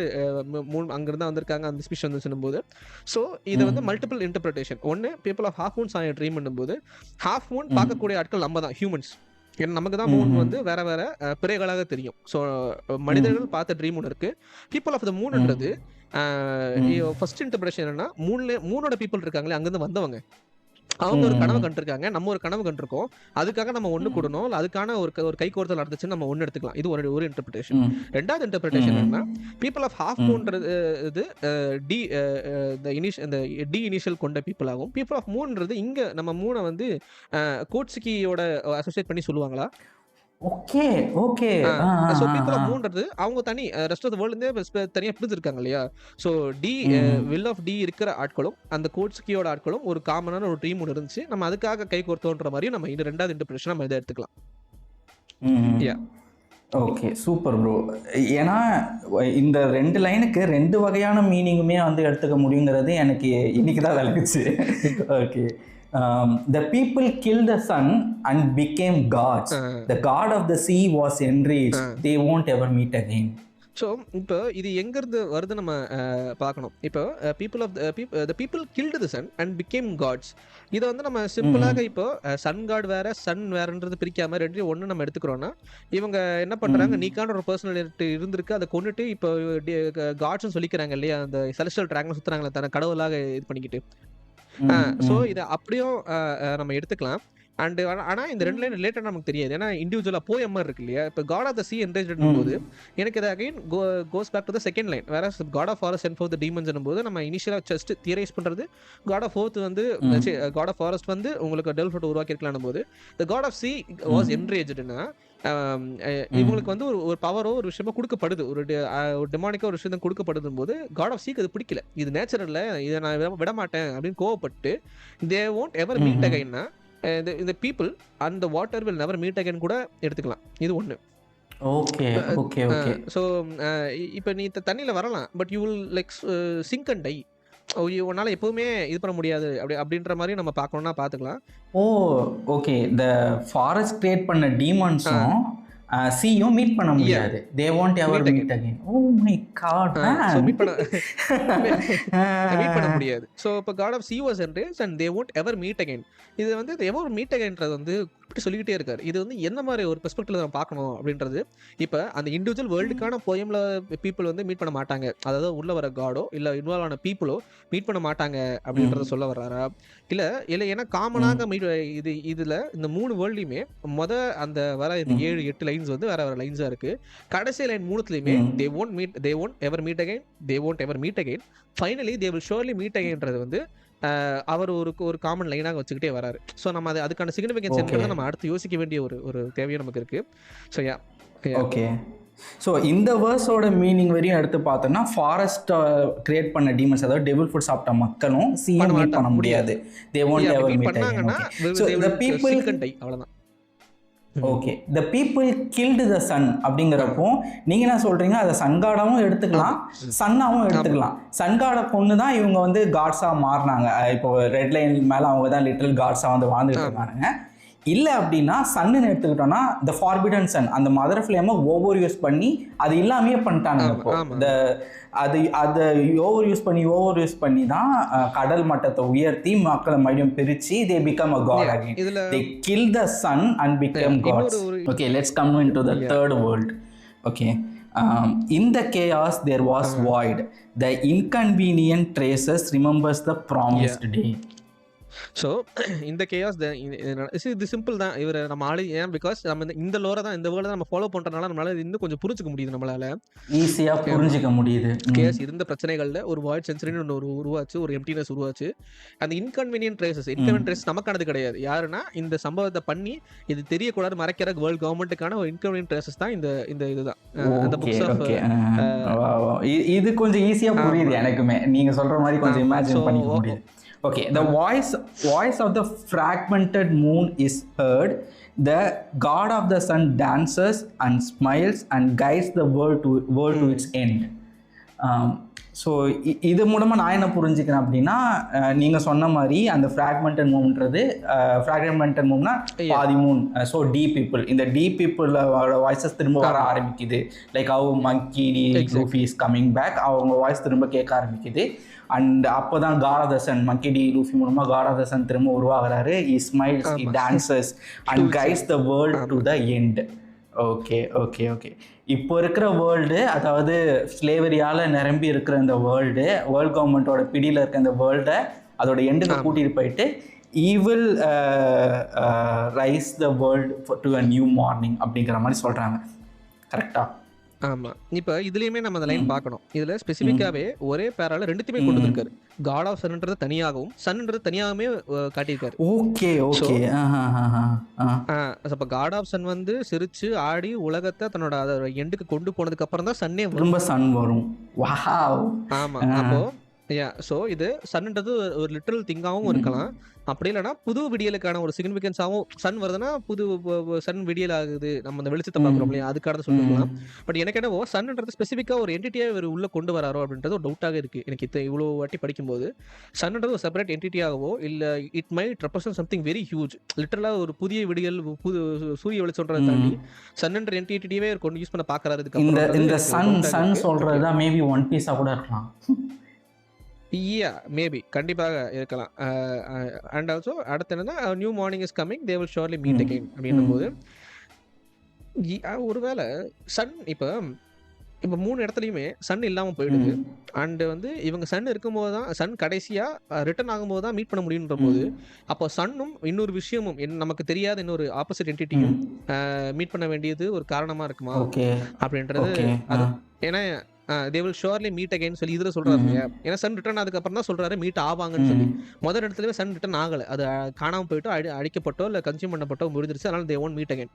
மூன் அங்கிருந்து வந்திருக்காங்க, அந்த ஸ்பீச் வந்து சொல்லும்போது. ஸோ இது வந்து மல்டிபிள் இன்டர்பிரிட்டேஷன். ஒன்று பீப்புள் ஆஃப் ஹாஃப் மூன் சாயட்ரின்னும் போது ஹாஃப் மூன் பார்க்கக்கூடிய ஆட்கள் நம்ம தான், ஹியூமன்ஸ். ஏன்னா நமக்கு தான் மூன் வந்து வேற வேற பிறைகளாக தெரியும். ஸோ மனிதர்கள் பார்த்த ட்ரீம் ஒன்று இருக்கு. பீப்புள் ஆஃப் த மூன்ன்றது ஃபர்ஸ்ட் இன்டர்பிரேஷன் என்னன்னா, மூணோட பீப்புள் இருக்காங்களே அங்கிருந்து வந்தவங்க, அவங்க ஒரு கனவு கண்டிருக்காங்க, நம்ம ஒரு கனவு கண்டிருக்கோம், அதுக்காக நம்ம ஒண்ணு கூடணும், அதுக்கான ஒரு கை கோர்த்தல் நடந்துச்சு, நம்ம ஒண்ணு எடுத்துக்கலாம். இது ஒரு இன்டர்பிரேஷன். ரெண்டாவது இன்டர்பிரேஷன் என்னன்னா, பீப்புள் ஆஃப் ஹாஃப் மூன்றது இது டி இந்த டி இனிஷியல் கொண்ட பீப்புள் ஆகும். பீப்புள் ஆஃப் மூன்றது இங்க நம்ம மூணை வந்து கோட்ஸ்கியோட அசோசியேட் பண்ணி சொல்லுவாங்களா. Okay. Okay. So people of மூன்றது அவங்க தனி ரெஸ்ட் ஆஃப் த வேர்ல்டுந்தே தனியாக பிரிஞ்சிருக்காங்க இல்லையா. So D will of D இருக்கிற ஆட்களும் அந்த கோட்ஸ்கியோட ஆட்களும் ஒரு காமனான ஒரு ட்ரீம் ஒன்று இருந்துச்சு, நம்ம அதுக்காக கை கோர்த்தோன்ற மாதிரியும் நம்ம இது ரெண்டாவது இன்டர்பிரேஷன் நம்ம இதை எடுத்துக்கலாம். யா. Okay, super bro. ஏன்னா இந்த 2 லைனுக்கு 2 வகையான மீனிங்குமே வந்து எடுத்துக்க முடியுங்கிறது எனக்கு இன்னைக்கு தான் விளக்குச்சு. Okay. The people killed the sun and became gods. The god of the sea was enraged. They won't ever meet again. So இப்போ இது எங்கேருந்து வருது நம்ம பார்க்கணும். இப்போ people of the people killed the sun and became gods. இதை வந்து நம்ம சிம்பிளாக இப்போ சன் காட் வேற சன் வேறன்றது பிரிக்காம ரெண்டு ஒன்று நம்ம எடுத்துக்கிறோன்னா, இவங்க என்ன பண்ணுறாங்க, நீக்கான ஒரு பர்சனாலிட்டி இருந்திருக்கு, அதை கொண்டுட்டு இப்போ காட்ஸ்ன்னு சொல்லிக்கிறாங்க இல்லையா. அந்த செலஸ்டியல் ட்ராகன் சுற்றுறாங்களே தன கடவுளாக இது பண்ணிக்கிட்டு. ஸோ இதை அப்படியும் நம்ம எடுத்துக்கலாம். அண்ட் ஆனால் இந்த 2 லைன் ரிலேட்டட் நமக்கு தெரியாது, ஏன்னா இண்டிவிஜுவலாக போய் மாதிரி இருக்கு இல்லையா. இப்போ காட் ஆஃப் த சி என்ரேஜ்டும் போது எனக்கு இது again goes back to the second line. வேற god of forest sent for the demons போது நம்ம இனிஷியலாக ஜஸ்ட் தியரைஸ் பண்ணுறது காட் ஆஃப் ஃபோர்த் வந்து காட் ஆஃப் ஃபாரஸ்ட் வந்து உங்களுக்கு டெவல் ஃபோர்ட் உருவாக்கியிருக்கலாம் போது the god of sea was என்ரேஜ்டுன்னா இவங்களுக்கு வந்து ஒரு பவரோ ஒரு விஷயமா கொடுக்கப்படுது, ஒரு டெமானிக்கோ ஒரு விஷயம் கொடுக்கப்படுதும் போது காட் ஆஃப் சீக்கு அது பிடிக்கல, இது நேச்சுரல்ல, இதை நான் விட மாட்டேன் அப்படின்னு கோவப்பட்டு தே won't ever meet again. இந்த பீப்புள் அந்த water will never meet again கூட எடுத்துக்கலாம். இது ஒன்று. ஓகே. ஓகே. ஓகே. ஸோ இப்போ நீ தண்ணியில் வரலாம், but you will like sink and die. உன்னால் எப்பவுமே இது பண்ண முடியாது அப்படின்ற மாதிரி நம்ம பார்க்கணும்னா பார்த்துக்கலாம். ஓ ஓகே. த ஃபாரஸ்ட் கிரியேட் பண்ண டீமான்ஸும் சியும் மீட் பண்ண முடியாது. They won't ever meet again. Oh my god. So meet பண்ண முடியாது. ஸோ இப்போ god of sea was enraged and they won't ever meet again. இது வந்து எவர் மீட் அகைன்றது வந்து இப்படி சொல்லிக்கிட்டே இருக்காரு. இது வந்து எந்த மாதிரி ஒரு பெர்ஸ்பெக்டிவ்ல நம்ம பார்க்கணும் அப்படின்றது. இப்போ அந்த இண்டிவிஜுவல் வேர்ல்டுக்கான போயம்ல பீப்புள் வந்து மீட் பண்ண மாட்டாங்க, அதாவது உள்ள வர காடோ இல்லை இன்வால்வ் ஆன பீப்புளோ மீட் பண்ண மாட்டாங்க அப்படின்றத சொல்ல வர்றாரா இல்லை ஏன்னா காமனாக இதில் இந்த 3 வேர்ல்டையுமே அந்த வர இந்த 7-8 லைன்ஸ் வந்து வேற வேற லைன்ஸாக இருக்கு. கடைசி line 3த்துலையுமே they won't ever meet again, they won't ever meet again, finally they will surely meet againன்றது வந்து அவர் ஒரு காமன் லைனாக வச்சுக்கிட்டே வராரு. ஸோ நம்ம அதுக்கான சிக்னிஃபிகன்ஸ் என்னன்னு நம்ம அடுத்து யோசிக்க வேண்டிய ஒரு தேவையும் நமக்கு இருக்கு. So yeah. ஓகே. ஸோ இந்த வேர்ஸோட மீனிங் வரையும் எடுத்து பார்த்தோம்னா ஃபாரஸ்ட் கிரியேட் பண்ண டீமன்ஸ், அதாவது டெவில் ஃபுட் சாப்பிட்ட மக்களும் சியும் மீட் பண்ண முடியாது. They won't ever meet again. So the people அவ்வளவுதான். Okay. The people killed the sun அப்படிங்கிறப்போ நீங்கள் என்ன சொல்கிறீங்க, அதை சன்காடாவும் எடுத்துக்கலாம் சன்னாவும் எடுத்துக்கலாம். சன்காடை கொண்டு தான் இவங்க வந்து காட்ஸாக மாறினாங்க. இப்போ ரெட் லைன் மேலே அவங்க தான் லிட்டில் காட்ஸாக வந்து வாழ்ந்துட்டு இருக்காங்க. இல்லை அப்படின்னா சன்னுன்னு எடுத்துக்கிட்டோம்னா த ஃபார்பிடன் சன், அந்த மதர் ஃப்ளேமை ஓவர் யூஸ் பண்ணி அது இல்லாமையே பண்ணிட்டாங்க. இப்போ அதை ஓவர் யூஸ் பண்ணி தான் கடல் மட்டத்தை உயர்த்தி மக்களை மறுபடியும் பிரித்து they become a god again. They kill the sun and become gods. Okay, let's come into the third world. Okay. In the chaos there was void. The inconvenient traces remembers the promised day. So இந்த chaos இது simple தான். இவர் நம்ம ஆளு ஏன் because நம்ம இந்த லோரை தான் இந்த வேர்ல்டை நம்ம ஃபாலோ பண்ணுறதுனால நம்மளால இது இன்னும் கொஞ்சம் புரிஞ்சுக்க முடியுது நம்மளால. ஈஸியாக புரிஞ்சிக்க முடியுது. கேஸ் இருந்த பிரச்சனைகளில் ஒரு வாய்ட் சென்சரின்னு ஒன்று உருவாச்சு, ஒரு எம்டினஸ் உருவாச்சு. அந்த இன்கன்வீனியன்ட் ட்ரேஸ் நமக்கானது கிடையாது. யாருன்னா இந்த சம்பவத்தை பண்ணி இது தெரியக்கூடாது மறைக்கிற வேர்ல்ட் கவர்மெண்ட்டுக்கான ஒரு இன்கன்வீனியன்ட் ட்ரேசஸ் தான் இந்த இதுதான் அந்த புக்ஸ் ஆஃப். இது கொஞ்சம் ஈஸியாக புரியுது எனக்குமே, நீங்க சொல்ற மாதிரி கொஞ்சம் இமேஜின் பண்ணிக்க முடியுது. Okay, the voice of the fragmented moon is heard. The god of the sun dances and smiles and guides the world to its end. So இது மூலமாக நான் என்ன புரிஞ்சுக்கிறேன் அப்படின்னா, நீங்கள் சொன்ன மாதிரி அந்த ஃப்ராக்மெண்டட் மூன்றது ஃப்ராக்மெண்டட் மூன்னா பாதி மூன். ஸோ டி பீப்புள், இந்த டி பீப்புளோட வாய்ஸஸ் திரும்ப வர ஆரம்பிக்குது. Like Monkey Luffy is coming back, அவங்க வாய்ஸ் திரும்ப கேட்க ஆரம்பிக்குது. அண்ட் அப்போ தான் god of the sun, Monkey D Luffy மூலமாக காட் ஆஃப் த சன் திரும்ப உருவாகிறாரு. He smiles, he dances and guides the world to the end. Okay okay okay. இப்போ இருக்கிற வேர்ல்டு, அதாவது ஸ்லேவரியால் நிரம்பி இருக்கிற இந்த வேர்ல்டு கவர்மெண்ட்டோட பிடியில் இருக்க இந்த வேர்ல்டை அதோட எண்டுக்கு கூட்டிகிட்டு போயிட்டு evil raise the world to a new morning அப்படிங்கிற மாதிரி சொல்கிறாங்க. கரெக்டாக? ஆமாம். இப்போ இதுலேயுமே நம்ம அந்த லைன் பார்க்கணும். இதில் ஸ்பெசிஃபிக்காகவே ஒரே பேரால ரெண்டுத்தையுமே கொண்டு வந்திருக்காரு. காட் ஆஃப் சன்ன்றது தனியாகவும் சன்ன்றது தனியாகவே காட்டியிருக்காரு. Okay okay. அப்போ காட் ஆஃப் சன் வந்து சிரிச்சு ஆடி உலகத்தை தன்னோட எண்டுக்கு கொண்டு போனதுக்கு அப்புறம் தான் சன்னே ரொம்ப சன் வரும். ஆமாம். அப்போ ஸோ இது சன்ன்றது ஒரு லிட்டரல் திங்காகவும் இருக்கலாம். அப்படி இல்லைன்னா புது விடியலுக்கான ஒரு சிக்னிஃபிகன்ஸாகவும் சன் வருதுன்னா புது சன் விடியல் ஆகுது, நம்ம அந்த வெளிச்சத்தை பார்க்குறோம் இல்லையா, அதுக்காக சொல்லிக்கலாம். பட் எனக்கு என்னவோ சன்ன்றது ஸ்பெசிஃபிக்காக ஒரு என்டிட்டியாக இவர் உள்ளே கொண்டு வராரோ அப்படின்றது ஒரு டவுட்டாக இருக்குது எனக்கு. இவ்வளோ வாட்டி படிக்கும்போது சன்ன்றது ஒரு செப்பரேட் என்டிட்டியாகவோ இல்லை it might represent something very huge. லிட்டரலாக ஒரு புதிய விடியல், புது சூரிய வெளிச்சோன்றதை தாண்டி சன்ன்ற என்டிட்டியே கொண்டு யூஸ் பண்ண பார்க்குறாரு. இந்த சன் சொல்கிறது தான் மேபி ஒன் பீஸாக கூட இருக்கலாம். மேபி கண்டிப்பாக இருக்கலாம். அண்ட் ஆல்சோ அடுத்து என்னன்னா new morning is coming, they will surely meet again அப்படின்னும் போது ஒருவேளை சன் இப்போ 3 இடத்துலையுமே சன் இல்லாமல் போயிடுது. அண்ட் வந்து இவங்க சன் இருக்கும்போது தான் சன் கடைசியாக ரிட்டர்ன் ஆகும்போது தான் மீட் பண்ண முடியுன்ற போது அப்போ சன்னும் இன்னொரு விஷயமும் நமக்கு தெரியாத இன்னொரு ஆப்போசிட் என்டிட்டியும் மீட் பண்ண வேண்டியது ஒரு காரணமாக இருக்குமா அப்படின்றது. அது ஏன்னா they will surely meet again சொல்லி இதில் சொல்கிறாரு. ஏன்னா சன் ரிட்டர்ன் அதுக்கப்புறம் தான் சொல்கிறாரு மீட் ஆவாங்கன்னு சொல்லி. முதல் இடத்துலவே சன் ரிட்டர்ன் ஆகலை, அது காணாமல் போயிட்டோ அடிக்கப்பட்டோ இல்லை கன்சியூம் பண்ணப்பட்டோ முடிஞ்சிருச்சு. அதனால they won't meet again.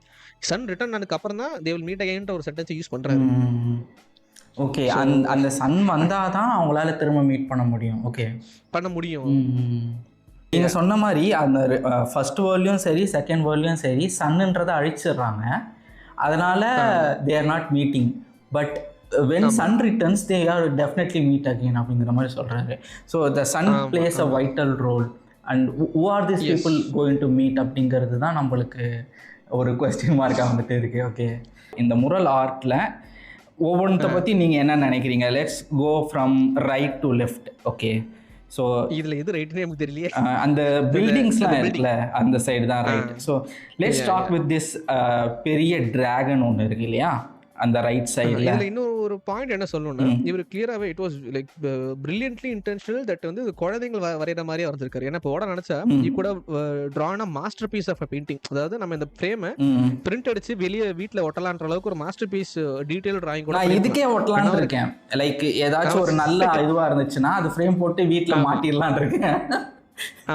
Sun return அதுக்கப்புறம் தான் they will meet again ஒரு சென்டென்ஸ் யூஸ் பண்ணுறாரு. ஓகே, அந்த சன் வந்தால் தான் அவங்களால திரும்ப மீட் பண்ண முடியும். ஓகே, பண்ண முடியும். நீங்கள் சொன்ன மாதிரி அந்த ஃபர்ஸ்ட் வேர்ல்ட்லையும் சரி செகண்ட் வேர்ல்ட்லையும் சரி சன்னுன்றதை அழிச்சிடுறாங்க. அதனால் they are not meeting. But when sun returns they are definitely meet again அப்படிங்கிற மாதிரி சொல்கிறாரு. So the sun plays a vital role and who are these people going to meet அப்படிங்கிறது தான் நம்மளுக்கு ஒரு கொஸ்டின் மார்க்காக வந்துட்டு இருக்கு. ஓகே, இந்த முரல் ஆர்ட்டில் ஒவ்வொன்றத்தை பற்றி நீங்கள் என்ன நினைக்கிறீங்க? Let's go from right to left. Okay, so இதில் எது ரைட்னே எனக்கு தெரியலையே. அந்த பில்டிங்ஸ்லாம் இருக்குல்ல அந்த சைடு தான் right. So let's start with this பெரிய டிராகன் ஒன்று இருக்கு இல்லையா அந்த ரைட் சைடில். இதில் இன்னும் ஒரு பாயிண்ட் என்ன சொல்லணும்னா இவர் கிளியராகவே it was like brilliantly intentional that வந்து குழந்தைகள் வரைகிற மாதிரியே வரைஞ்சிருக்காரு. ஏன்னா இப்போ நினைச்சா யூ கூட drawn a masterpiece of a painting. அதாவது நம்ம இந்த ஃப்ரேமை பிரிண்ட் அடிச்சு வெளியே வீட்டில் ஒட்டலான்ற அளவுக்கு ஒரு மாஸ்டர் பீஸ் டீடைல் டிராயிங் கூட நான் இதுக்கே ஒட்டலான்னு இருக்கேன். லைக் ஏதாச்சும் ஒரு நல்ல இதுவாக இருந்துச்சுன்னா அது ஃப்ரேம் போட்டு வீட்டில் மாட்டிடலான் இருக்கேன்.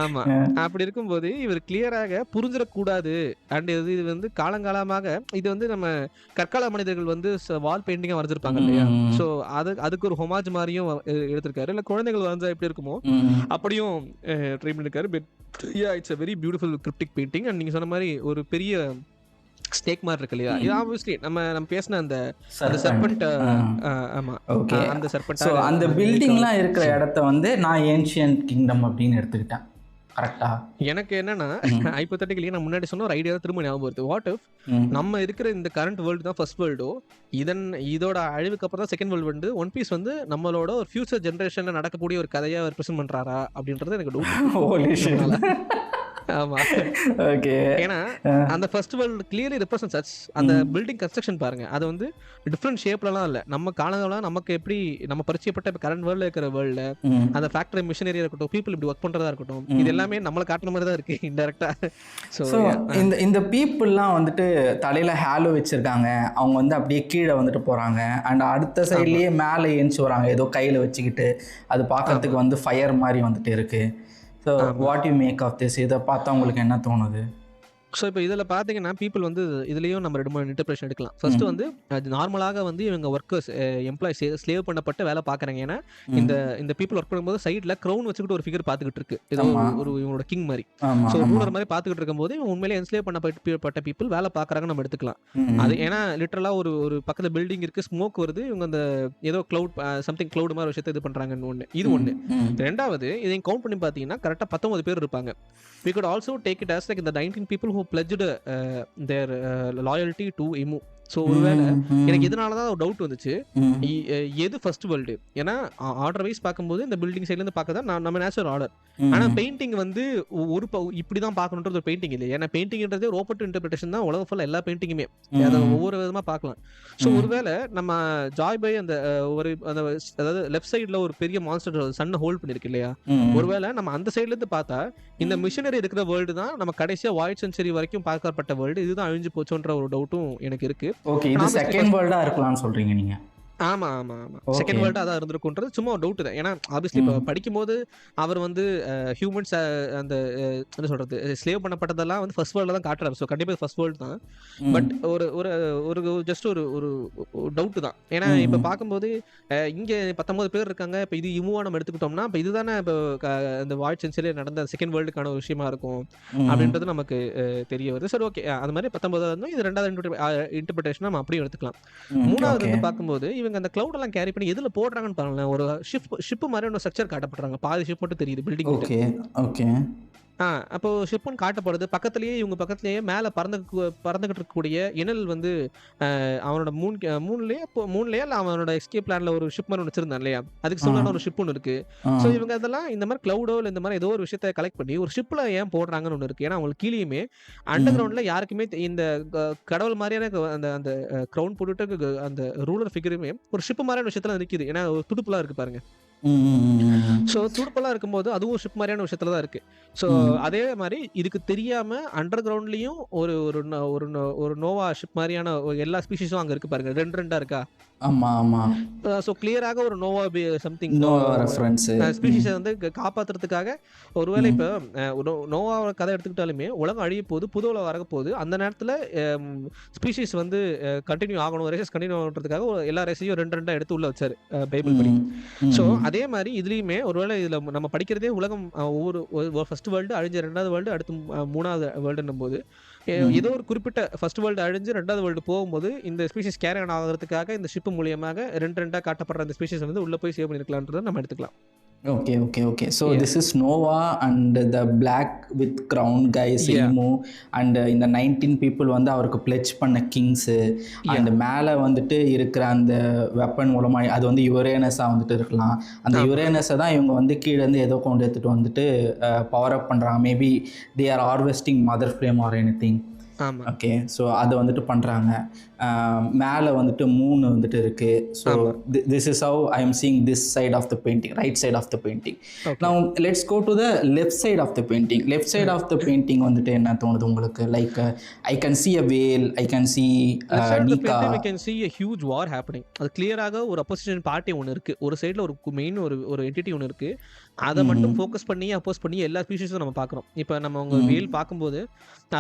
ஆமா, அப்படி இருக்கும்போது இவர் கிளியராக புரிஞ்சிடக்கூடாது. அண்ட் இது வந்து காலங்காலமாக இது வந்து நம்ம கற்கால மனிதர்கள் வந்து வால் பெயிண்டிங்கா வரைஞ்சிருப்பாங்க இல்லையா. ஸோ அதுக்கு ஒரு ஹொமாஜ் மாதிரியும் எடுத்திருக்காரு. இல்லை குழந்தைகள் வரைஞ்சா எப்படி இருக்குமோ அப்படியும் ட்ரை பண்ணிருக்காரு. But it's a very beautiful cryptic painting. And நீங்க சொன்ன மாதிரி ஒரு பெரிய ஸ்டேக் மாதிரி இருக்கு இல்லையா, இது ஆப்வியஸ்லி நம்ம பேசின அந்த சர்பெண்ட். ஆமா, ஓகே, அந்த சர்பெண்ட். ஸோ அந்த பில்டிங்லாம் இருக்கிற இடத்த வந்து நான் ஏன்ஷியன்ட் கிங்டம் அப்படின்னு எடுத்துக்கிட்டேன். கரெக்டா? எனக்கு என்னன்னா ஹைப்போதெட்டிக்கலி நான் முன்னாடி சொன்ன ஒரு ஐடியா திரும்ப ஞாபகம் வருது. வாட் இஃப் நம்ம இருக்கிற இந்த கரண்ட் வேர்ல்டு தான் ஃபர்ஸ்ட் வேர்ல்டோ, இதோட அழிவுக்கு அப்புறம் தான் செகண்ட் வேர்ல்டு வந்து ஒன் பீஸ் வந்து நம்மளோட ஒரு ஃபியூச்சர் ஜென்ரேஷன்ல நடக்கக்கூடிய ஒரு கதையா ரெப்ரசென்ட் பண்றாரா அப்படின்றது எனக்கு டவுட். ஆமா. ஓகே. ஏன்னா அந்த first world clearly represents us. அந்த பில்டிங் கன்ஸ்ட்ரக்ஷன் பாருங்க, அது வந்து டிஃப்ரெண்ட் ஷேப்லலாம் இல்ல. நம்ம காலங்களா நமக்கு எப்படி நம்ம பரிச்சயப்பட்ட இப்போ கரண்ட் வேர்ல்டில் இருக்கிற வேர்ல்டில் அந்த ஃபேக்டரி மிஷினரியா இருக்கட்டும், பீப்புள் இப்படி ஒர்க் பண்றதா இருக்கட்டும், இது எல்லாமே நம்மளை காட்டுற மாதிரி தான் இருக்கு இன்டெரக்டா. ஸோ இந்த பீப்புளெலாம் வந்துட்டு தலையில் ஹேலோ வச்சுருக்காங்க, அவங்க வந்து அப்படியே கீழே வந்துட்டு போகிறாங்க. அண்ட் அடுத்த சைட்லேயே மேலே ஏஞ்சி வராங்க ஏதோ கையில் வச்சுக்கிட்டு. அது பார்க்கறதுக்கு வந்து ஃபயர் மாதிரி வந்துட்டு இருக்குது. So what you make of this? இதை பார்த்தா உங்களுக்கு என்ன தோணுது? ஸோ இப்போ இதில் பார்த்தீங்கன்னா பீப்புள் வந்து இதுலேயும் நம்ம 2 இன்டர்பிரேஷன் எடுக்கலாம். ஃபர்ஸ்ட் வந்து அது நார்மலாக வந்து இவங்க ஒர்க்கர்ஸ் எம்ப்ளாய்ஸ் ஸ்லேவ் பண்ணப்பட்டு வேலை பார்க்குறாங்க. ஏன்னா இந்த பீப்புள் ஒர்க் பண்ணும்போது சைடில் க்ரௌன் வச்சுக்கிட்டு ஒரு ஃபிகர் பார்த்துக்கிட்டு இருக்கு, ஏதோ ஒரு இவங்களோட கிங் மாதிரி. ஸோ ரூலர் மாதிரி பார்த்துக்கிட்டு இருக்கும்போது இவங்க உண்மையிலே என்ஸ்லேவ் பண்ணப்பட்ட பீப்புள் வேலை பார்க்குறாங்க நம்ம எடுத்துக்கலாம். அது ஏன்னா லிட்டரலாக ஒரு பக்கத்தில் பில்டிங் இருக்குது, ஸ்மோக் வருது, இவங்க அந்த ஏதோ க்ளவுட் சம்திங் க்ளவுட் மாதிரி விஷயத்தை இது பண்ணுறாங்கன்னு ஒன்று. இது ஒன்று. ரெண்டாவது இதையும் கவுண்ட் பண்ணி பார்த்தீங்கன்னா கரெக்டாக 19 பேர் இருப்பாங்க. We could also take it as like the 19 people who pledged their loyalty to IMU. So ஒருவேளை எனக்கு இதனாலதான் ஒரு டவுட் வந்துச்சு, எது ஃபர்ஸ்ட் வேர்ல்டு? ஏன்னா ஆர்டர் வைஸ் பார்க்கும்போது இந்த பில்டிங் சைட்ல இருந்து பார்க்க தான் நம்ம நேச்சுரல் ஆர்டர். ஆனா பெயிண்டிங் வந்து ஒரு இப்படிதான் பார்க்கணுன்றது ஒரு பெயிண்டிங் இல்லை. ஏன்னா பெயிண்டிங்ன்றதே ஒரு ஓப்பன் இன்டர்பிரேஷன் தான். உலகம் ஃபுல்லா எல்லா பெயிண்டிங்குமே அதை ஒவ்வொரு விதமா பார்க்கலாம். ஸோ ஒருவேளை நம்ம ஜாய் பை அந்த அதாவது லெஃப்ட் சைட்ல ஒரு பெரிய மான்ஸ்டர் சன்னை ஹோல்ட் பண்ணிருக்கு இல்லையா, ஒருவேளை நம்ம அந்த சைட்ல இருந்து பார்த்தா இந்த மிஷினரி இருக்கிற வேர்ல்டு தான் நம்ம கடைசியா வாய்ட் சென்ச்சுரி வரைக்கும் பார்க்கப்பட்ட வேர்ல்டு, இதுதான் அழிஞ்சு போச்சோன்ற ஒரு டவுட்டும் எனக்கு இருக்கு. ஓகே, இது செகண்ட் வேர்ல்டா இருக்கலாம்னு சொல்றீங்க நீங்க? ஆமா ஆமா ஆமா, செகண்ட் வேர்ல்டு அதான் இருந்திருக்குன்றது சும்மா ஒரு டவுட் தான். ஏன்னா ஆப்வியஸ்லி இப்போ படிக்கும்போது அவர் வந்து ஹியூமன்ஸ் அந்த என்ன சொல்றது ஸ்லேவ் பண்ணப்பட்டதெல்லாம் வந்து ஃபர்ஸ்ட் வேர்ல்டு தான் காட்டுறாரு. ஸோ கண்டிப்பாக ஃபர்ஸ்ட் வேர்ல்டு தான். பட் ஒரு ஒரு ஜஸ்ட் ஒரு ஒரு டவுட் தான். ஏன்னா இப்போ பார்க்கும்போது இங்கே 19 பேர் இருக்காங்க. இப்போ இது இமுவா நம்ம எடுத்துக்கிட்டோம்னா இப்போ இதுதானே இப்போ இந்த வாய்ட் சென்ச்சுரியில் நடந்த செகண்ட் வேர்ல்டுக்கான ஒரு விஷயமா இருக்கும் அப்படின்றது நமக்கு தெரிய வருது. சரி ஓகே, அது மாதிரி 19 இருந்தோம். இது 2வது இன்டர்பிரேஷன் நம்ம அப்படியே எடுத்துக்கலாம். 3வது வந்து பார்க்கும்போது இவங்க அந்த கிளவுட் எல்லாம் கேரி பண்ணி எதுல போடுறாங்கன்னு பாருங்களேன். ஒரு ஷிப் மாதிரி ஒரு ஸ்ட்ரக்சர் காட்டப்படுறாங்க. பாதி ஷிப் மட்டும் தெரியுது பில்டிங். Okay okay. அப்போ ஷிப்னு காட்டப்படுது. பக்கத்துலயே இவங்க பக்கத்துலயே மேல பறந்துகிட்டு இருக்கக்கூடிய இனல் வந்து அவனோட மூணுலயே இல்ல அவனோட எஸ்கேப் பிளான்ல ஒரு ஷிப் மாதிரி வச்சிருந்தான் இல்லையா, அதுக்கு சொல்லான ஒரு ஷிப் ஒன்று இருக்கு. ஸோ இவங்க அதெல்லாம் இந்த மாதிரி கிளவுடோ இல்லை இந்த மாதிரி ஏதோ ஒரு விஷயத்த கலெக்ட் பண்ணி ஒரு ஷிப்ல ஏன் போடுறாங்கன்னு ஒன்று இருக்கு. ஏன்னா அவங்களுக்கு கீழேயுமே அண்டர் கிரவுண்ட்ல யாருக்குமே இந்த கடவுள் மாதிரியான அந்த அந்த கிரவுண்ட் போட்டுட்டு அந்த ரூலர் ஃபிகருமே ஒரு ஷிப் மாதிரியான விஷயத்துல நிற்குது. ஏன்னா ஒரு துடுப்புலாம் இருக்கு பாருங்க. ஸோ துடுப்பெல்லாம் இருக்கும்போது அதுவும் ஷிப் மாதிரியான விஷயத்துல தான் இருக்கு. ஸோ அதே மாதிரி இதுக்கு தெரியாம அண்டர் கிரவுண்ட்லயும் ஒரு ஒரு நோவா ஷிப் மாதிரியான எல்லா ஸ்பீஷிஸும் அங்க இருக்கு பாருங்க, 2 இருக்கா. ஆமா ஆமா. ஸோ கிளியராக ஒரு நோவா சம்திங் ஸ்பீஷிஸை வந்து காப்பாத்துறதுக்காக ஒருவேளை இப்போ நோவா கதை எடுத்துக்கிட்டாலுமே உலகம் அழிய போகுது, புது உலகம் வரக போகுது. அந்த நேரத்தில் ஸ்பீஷிஸ் வந்து கண்டினியூ ஆகணும், ரேசஸ் கண்டினியூ ஆகணுன்றதுக்காக எல்லா ரேசையும் 2 எடுத்து உள்ள வச்சாரு பைபிள் படி. ஸோ அதே மாதிரி இதுலயுமே ஒருவேளை இதுல நம்ம படிக்கிறதே உலகம் ஒவ்வொரு ஃபர்ஸ்ட் வேர்ல்டு அழிஞ்ச 2வது வேர்ல்டு அடுத்து 3வது வேர்ல்டுன்னும் போது ஏதோ ஒரு குறிப்பிட்ட ஃபர்ஸ்ட் வேர்ல்டு அழிஞ்சு 2வது வேர்ல்டு போகும்போது இந்த ஸ்பீஷிஸ் கேரி ஆன் ஆகிறதுக்காக இந்த ஷிப் மூலியமாக 2 காட்டப்படுற அந்த ஸ்பீஷிஸ் வந்து உள்ள போய் சேவ் பண்ணிருக்கலான்றதை நம்ம எடுத்துக்கலாம். Okay okay okay. So this is Noah and the black with crown guys Imu and இந்த 19 பீப்புள் வந்து அவருக்கு பிளெச் பண்ண கிங்ஸு. அண்ட் மேலே வந்துட்டு இருக்கிற அந்த வெப்பன் மூலமாக அது வந்து யுரேனஸாக வந்துட்டு இருக்கலாம். அந்த யுரேனஸை தான் இவங்க வந்து கீழேருந்து ஏதோ கொண்டு எடுத்துகிட்டு வந்துட்டு பவர் அப் பண்ணுறாங்க. Maybe they are harvesting mother flame or anything. Okay. So அதை வந்துட்டு பண்ணுறாங்க. மேலே வந்துட்டு 3 வந்துட்டு இருக்கு. So this is how I am seeing this side of the painting, right side of the painting. Now let's go to the left side of the painting. Left side of the painting வந்துட்டு என்ன தோணுது உங்களுக்கு? Like I can see a whale, I can see Nika. I can see a huge war happening. அது கிளியராக ஒரு opposition party ஒன்று இருக்கு. ஒரு சைடில் ஒரு மெயின் ஒரு என்டிட்டி ஒன்று இருக்கு. அதை மட்டும் ஃபோக்கஸ் பண்ணி அப்போஸ் பண்ணி எல்லா ஸ்பீஷிஸும் நம்ம பார்க்குறோம். இப்போ நம்ம உங்க வேல் பார்க்கும்போது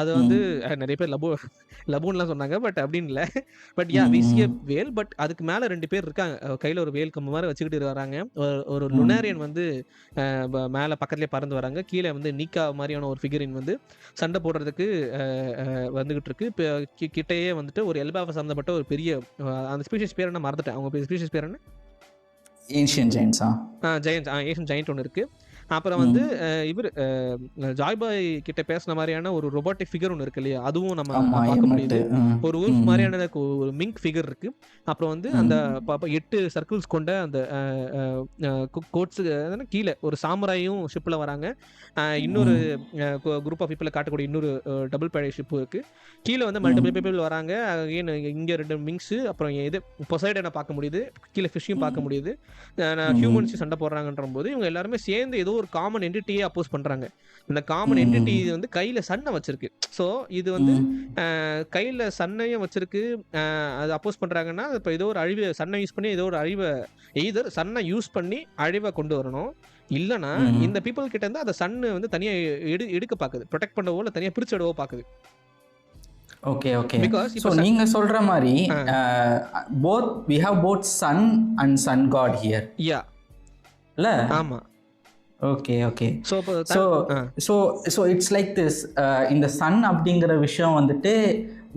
அது வந்து நிறைய பேர் லபூன்லாம் சொன்னாங்க, பட் அப்படின்னு இல்லை. But we see a whale. But அதுக்கு மேலே 2 பேர் இருக்காங்க, கையில் ஒரு வேல் கம்பு மாதிரி வச்சுக்கிட்டு வராங்க. ஒரு லுனாரியன் வந்து மேலே பக்கத்துலேயே பறந்து வராங்க. கீழே வந்து நீக்கா மாதிரியான ஒரு ஃபிகரின் வந்து சண்டை போடுறதுக்கு வந்துகிட்டு இருக்கு. இப்போ கிட்டையே வந்துட்டு ஒரு எல்பாவை சம்மந்தப்பட்ட ஒரு பெரிய அந்த ஸ்பீஷிஸ் பேர் என்ன மறந்துட்டேன், அவங்க ஸ்பீஷிஸ் பேர் என்ன? ஏன்ஷியன் ஜெயண்ட்ஸா? ஏன்ஷியன் ஜெயண்ட் ஒன்று இருக்கு. அப்புறம் வந்து இவர் ஜாய்பாய் கிட்ட பேசின மாதிரியான ஒரு ரொபோட்டிக் ஃபிகர் ஒன்று இருக்கு இல்லையா, அதுவும் நம்ம பார்க்க முடியுது. ஒரு உல்ஃப் மாதிரியான ஒரு மிங்க் ஃபிகர் இருக்கு. அப்புறம் வந்து அந்த 8 சர்க்கிள்ஸ் கொண்ட அந்த கோட்ஸ் கீழே ஒரு சாமுராயும் ஷிப்ல வராங்க. இன்னொரு குரூப் ஆஃப் பீப்புளை காட்டக்கூடிய இன்னொரு டபுள் பேடை ஷிப் இருக்கு. கீழே வந்து மல்டிபிள் பீப்புள் வராங்க. இங்க 2 மிங்ஸ், அப்புறம் இது பொசைடனை பார்க்க முடியுது, கீழே ஃபிஷ்ஷையும் பார்க்க முடியுது. ஹியூமன்ஸ் சண்டை போடுறாங்கன்ற போது இவங்க எல்லாருமே சேர்ந்து ஏதோ ஒரு காமன் என்டிட்டியே அப்போஸ் பண்றாங்க. இந்த காமன் என்டிட்டி வந்து கையில சன்னை வச்சிருக்கு. ஸோ இது வந்து கையில சன்னையும் வச்சிருக்கு. அது அப்போஸ் பண்றாங்கன்னா இப்போ ஏதோ ஒரு அழிவை சன்னை யூஸ் பண்ணி ஏதோ ஒரு அழிவை எய்தர் சன்னை யூஸ் பண்ணி அழிவை கொண்டு வரணும், இல்லைன்னா இந்த பீப்புள் கிட்ட இருந்து அந்த சன்னு வந்து தனியா எடுக்க பாக்குது, ப்ரொடெக்ட் பண்ணவோ இல்லை தனியா பிரிச்சடவோ பாக்குது. Okay okay. ஸோ நீங்க சொல்ற மாதிரி both we have both sun and sun god here. யா இல்ல? ஆமா. Okay okay. So it's like this. இந்த சன் அப்படிங்கிற விஷயம் வந்துட்டு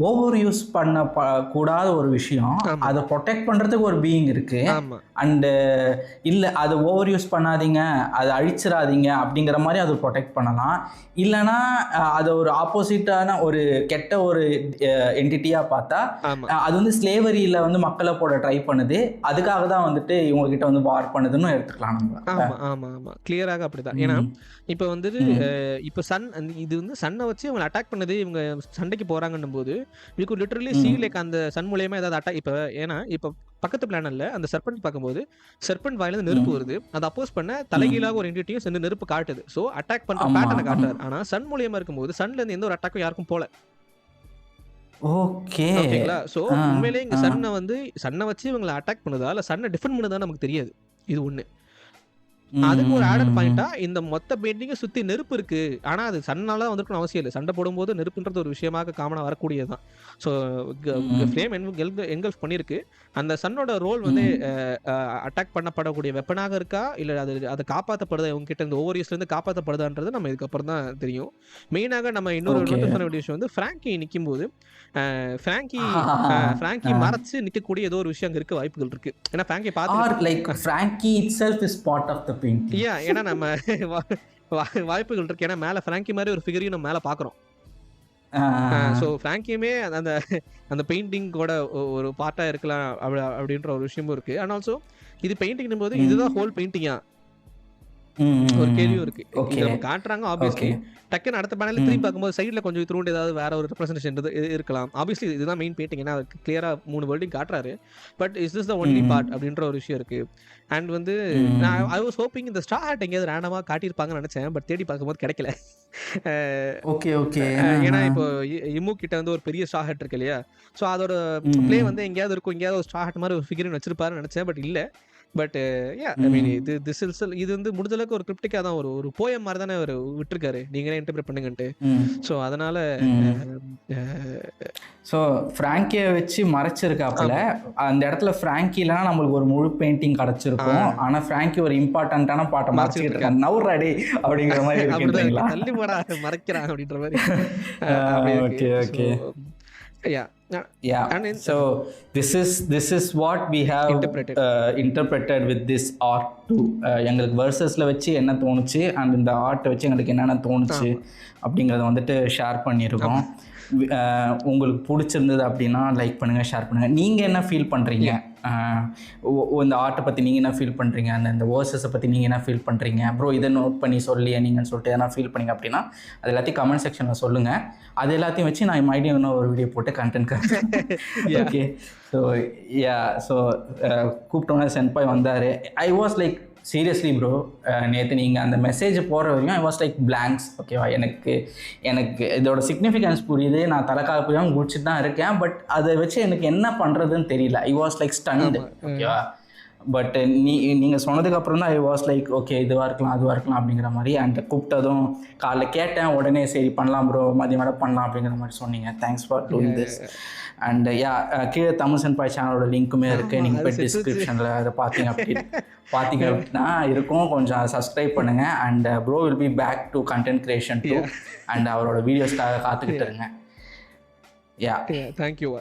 ஓவர் யூஸ் பண்ண கூடாத ஒரு விஷயம். அதை ப்ரொடெக்ட் பண்ணுறதுக்கு ஒரு பீயிங் இருக்கு. அண்டு இல்லை அதை ஓவர் யூஸ் பண்ணாதீங்க, அதை அழிச்சிடாதீங்க அப்படிங்கிற மாதிரி அதை ப்ரொடெக்ட் பண்ணலாம். இல்லைன்னா அதை ஒரு ஆப்போசிட்டான ஒரு கெட்ட ஒரு என்டிட்டியாக பார்த்தா அது வந்து ஸ்லேவரியில் வந்து மக்களை போட ட்ரை பண்ணுது, அதுக்காக தான் வந்துட்டு இவங்ககிட்ட வந்து வார் பண்ணுதுன்னு எடுத்துக்கலாம் நம்ம. ஆமாம் ஆமாம் ஆமாம், கிளியராக அப்படிதான். ஏன்னா இப்போ வந்துட்டு இப்போ இது வந்து சன்னை வச்சு இவங்க அட்டாக் பண்ணது, இவங்க சண்டைக்கு போகிறாங்கன்னும் போது we could literally see like அந்த சன் மூலமா ஏதாவது அட்டாக். இப்போ ஏன்னா இப்போ பக்கத்து பிளானட்ல அந்த சர்பெண்ட் பார்க்கும்போது சர்பெண்ட் வாயில நெருப்பு வருது, அதை அப்போஸ் பண்ண தலைகீழாக ஒரு என்டிட்டியும் சேர்ந்து நெருப்பு காட்டுது. ஸோ அட்டாக் பண்ற பேட்டர்னை காட்டுறாரு. ஆனா சன் மூலியமா இருக்கும்போது சன்ல இருந்து எந்த ஒரு அட்டாக்கும் யாருக்கும் போல. ஓகேங்களா? ஸோ உண்மையிலேயே இங்க சன்னை வச்சு இவங்களை அட்டாக் பண்ணுதா இல்லை சன்னை டிஃபெண்ட் பண்ணுதா நமக்கு தெரியாது. இது ஒண்ணு. அதுக்கு ஒரு ஆடட் பாயிண்டா இந்த மொத்த பெயிண்டிங்க சுத்தி நெருப்பு இருக்கு, ஆனா அது சன்னால வந்துருக்கணும் அவசியம் இல்லை. சண்டை போடும்போது நெருப்புன்றது ஒரு விஷயமாக காமனா வரக்கூடியதுதான். ஸோ ஃப்ளேம் என்கல்ஃப் பண்ணிருக்கு. அந்த சன்னோட ரோல் வந்து அட்டாக் பண்ணப்படக்கூடிய வெப்பனாக இருக்கா இல்லை அதை காப்பாற்றப்படுதா, இவங்க கிட்ட இந்த ஓவர் யூஸ்ல இருந்து காப்பாற்றப்படுதான்றது நம்ம இதுக்கப்புறம் தான் தெரியும். மெயினாக நம்ம இன்னொரு நோட்டீஸ் பண்ண வேண்டிய விஷயம் வந்து ஃப்ராங்கி நிற்கும் போது ஃப்ராங்கி மறைச்சு நிற்கக்கூடிய ஏதோ ஒரு விஷயம் அங்கே இருக்க வாய்ப்புகள் இருக்கு. ஏன்னா ஃப்ராங்கி பார்த்து like Frankie itself is part of the painting. ஏன்னா நம்ம வாய்ப்புகள் இருக்கு. ஏன்னா மேல ஃப்ராங்கி மாதிரி ஒரு ஃபிகரையும் நம்ம மேல பாக்குறோம். ஸோ ஃப்ராங்கியுமே அந்த பெயிண்டிங்கோட ஒரு பார்ட்டா இருக்கலாம் அப்படின்ற ஒரு விஷயமும் இருக்கு. அண்ட் ஆல்சோ இது பெயிண்டிங் போது இதுதான் ஹோல் பெயிண்டிங்கா ஒரு கேள்வியும் இருக்கு. நம்ம காட்டுறாங்க ஆப்வியஸ்லி, டக்குன்னு அடுத்த பேனல்ல திரும்பி பார்க்கும்போது சைட்ல கொஞ்சம் திரும்ப ஏதாவது வேற ஒரு ரெப்ரசன்டேஷன் இருக்கலாம். ஆப்வியஸ்லி இதுதான் மெயின் பெயிண்டிங், ஏன்னா கிளியரா 3 வேர்டிங் காட்டுறாரு. But is this the only part அப்படின்ற ஒரு விஷயம் இருக்கு. அண்ட் வந்து ஐ வாஸ் ஹோப்பிங் இந்த ஸ்டார் ஹாட் எங்கேயாவது ரேண்டமா காட்டியிருப்பாங்கன்னு நினைச்சேன். பட் தேடி பார்க்கும்போது கிடைக்கல. Okay okay. ஏன்னா இப்போ இமு கிட்ட வந்து ஒரு பெரிய ஸ்டார் ஹாட் இருக்கு இல்லையா, ஸோ அதோட பிளே வந்து எங்கேயாவது இருக்கும், எங்கேயாவது ஒரு ஸ்டார் ஹாட் மாதிரி ஒரு ஃபிகர் வச்சிருப்பாருன்னு நினைச்சேன். பட் இல்ல. பட் ஐ மீன் இது வந்து முடிஞ்ச அளவுக்கு ஒரு கிரிப்டிக்கா தான் ஒரு போயம் மாதிரி தானே அவர் விட்டுருக்காரு, நீங்களே இன்டர்பிரேட் பண்ணுங்கன்ட்டு. ஸோ அதனால ஸோ ஃப்ராங்கியை வச்சு மறைச்சிருக்காப்புல அந்த இடத்துல ஃப்ராங்கி இல்லைன்னா நம்மளுக்கு ஒரு முழு பெயிண்டிங் கிடைச்சிருக்கும். ஆனா ஃப்ராங்கி ஒரு இம்பார்ட்டன்டான பாட்டை மறைச்சிட்டு இருக்காங்க, நவுராடி அப்படிங்கிற மாதிரி இருக்குங்களா, தள்ளி போடா மறைக்கிறாங்க அப்படின்ற மாதிரி. Okay okay. Yeah. So this is what we have interpreted with this art too. எங்களுக்கு வெர்சஸ்ல வச்சு என்ன தோணுச்சு அண்ட் இந்த ஆர்ட்டை வச்சு எங்களுக்கு என்னென்ன தோணுச்சு அப்படிங்கிறத வந்துட்டு ஷேர் பண்ணியிருக்கோம். உங்களுக்கு பிடிச்சிருந்தது அப்படின்னா லைக் பண்ணுங்கள், ஷேர் பண்ணுங்கள். நீங்கள் என்ன ஃபீல் பண்ணுறீங்க இந்த ஆர்ட்டை பற்றி, நீங்கள் என்ன ஃபீல் பண்ணுறீங்க, இந்த வேர்சஸை பற்றி நீங்கள் என்ன ஃபீல் பண்ணுறீங்க, ப்ரோ இதை நோட் பண்ணி சொல்லியே நீங்கன்னு சொல்லிட்டு எதனா ஃபீல் பண்ணிங்க அப்படின்னா அது எல்லாத்தையும் கமெண்ட் செக்ஷனில் சொல்லுங்கள். அது எல்லாத்தையும் வச்சு நான் மறுபடியும் இன்னும் ஒரு வீடியோ போட்டு கண்டென்ட் ஓகே. ஸோ கூப்பிட்டோன்னே சென்பாய் வந்தார். ஐ வாஸ் லைக் சீரியஸ்லி ப்ரோ, நேற்று நீங்கள் அந்த மெசேஜ் போகிற வரைக்கும் ஐ வாஸ் லைக் பிளாங்க்ஸ். ஓகேவா, எனக்கு இதோட சிக்னிஃபிகன்ஸ் புரியுது, நான் தலைக்காக போய் முடிச்சுட்டு தான் இருக்கேன். பட் அதை வச்சு எனக்கு என்ன பண்ணுறதுன்னு தெரியல. I was like stunned. ஓகேவா, பட் நீங்கள் சொன்னதுக்கப்புறம் தான் ஐ வாஸ் லைக் ஓகே இதுவாக இருக்கலாம் அதுவாக இருக்கலாம் அப்படிங்கிற மாதிரி. அண்ட் கூப்பிட்டதும் காலைல கேட்டேன், உடனே சரி பண்ணலாம் ப்ரோ, மதியம் மேலே பண்ணலாம் அப்படிங்கிற மாதிரி சொன்னீங்க. Thanks for doing this. And கீழே தமிழ் சென்பாய் சேனலோட லிங்க்குமே இருக்குது, நீங்கள் போய் டிஸ்கிரிப்ஷனில் அதை பார்த்தீங்க அப்படின்னா இருக்கும், கொஞ்சம் சப்ஸ்கிரைப் பண்ணுங்கள். And bro will be back to content creation too. And அவரோட வீடியோஸ்க்காக காத்துக்கிட்டு இருங்க. தேங்க்யூ.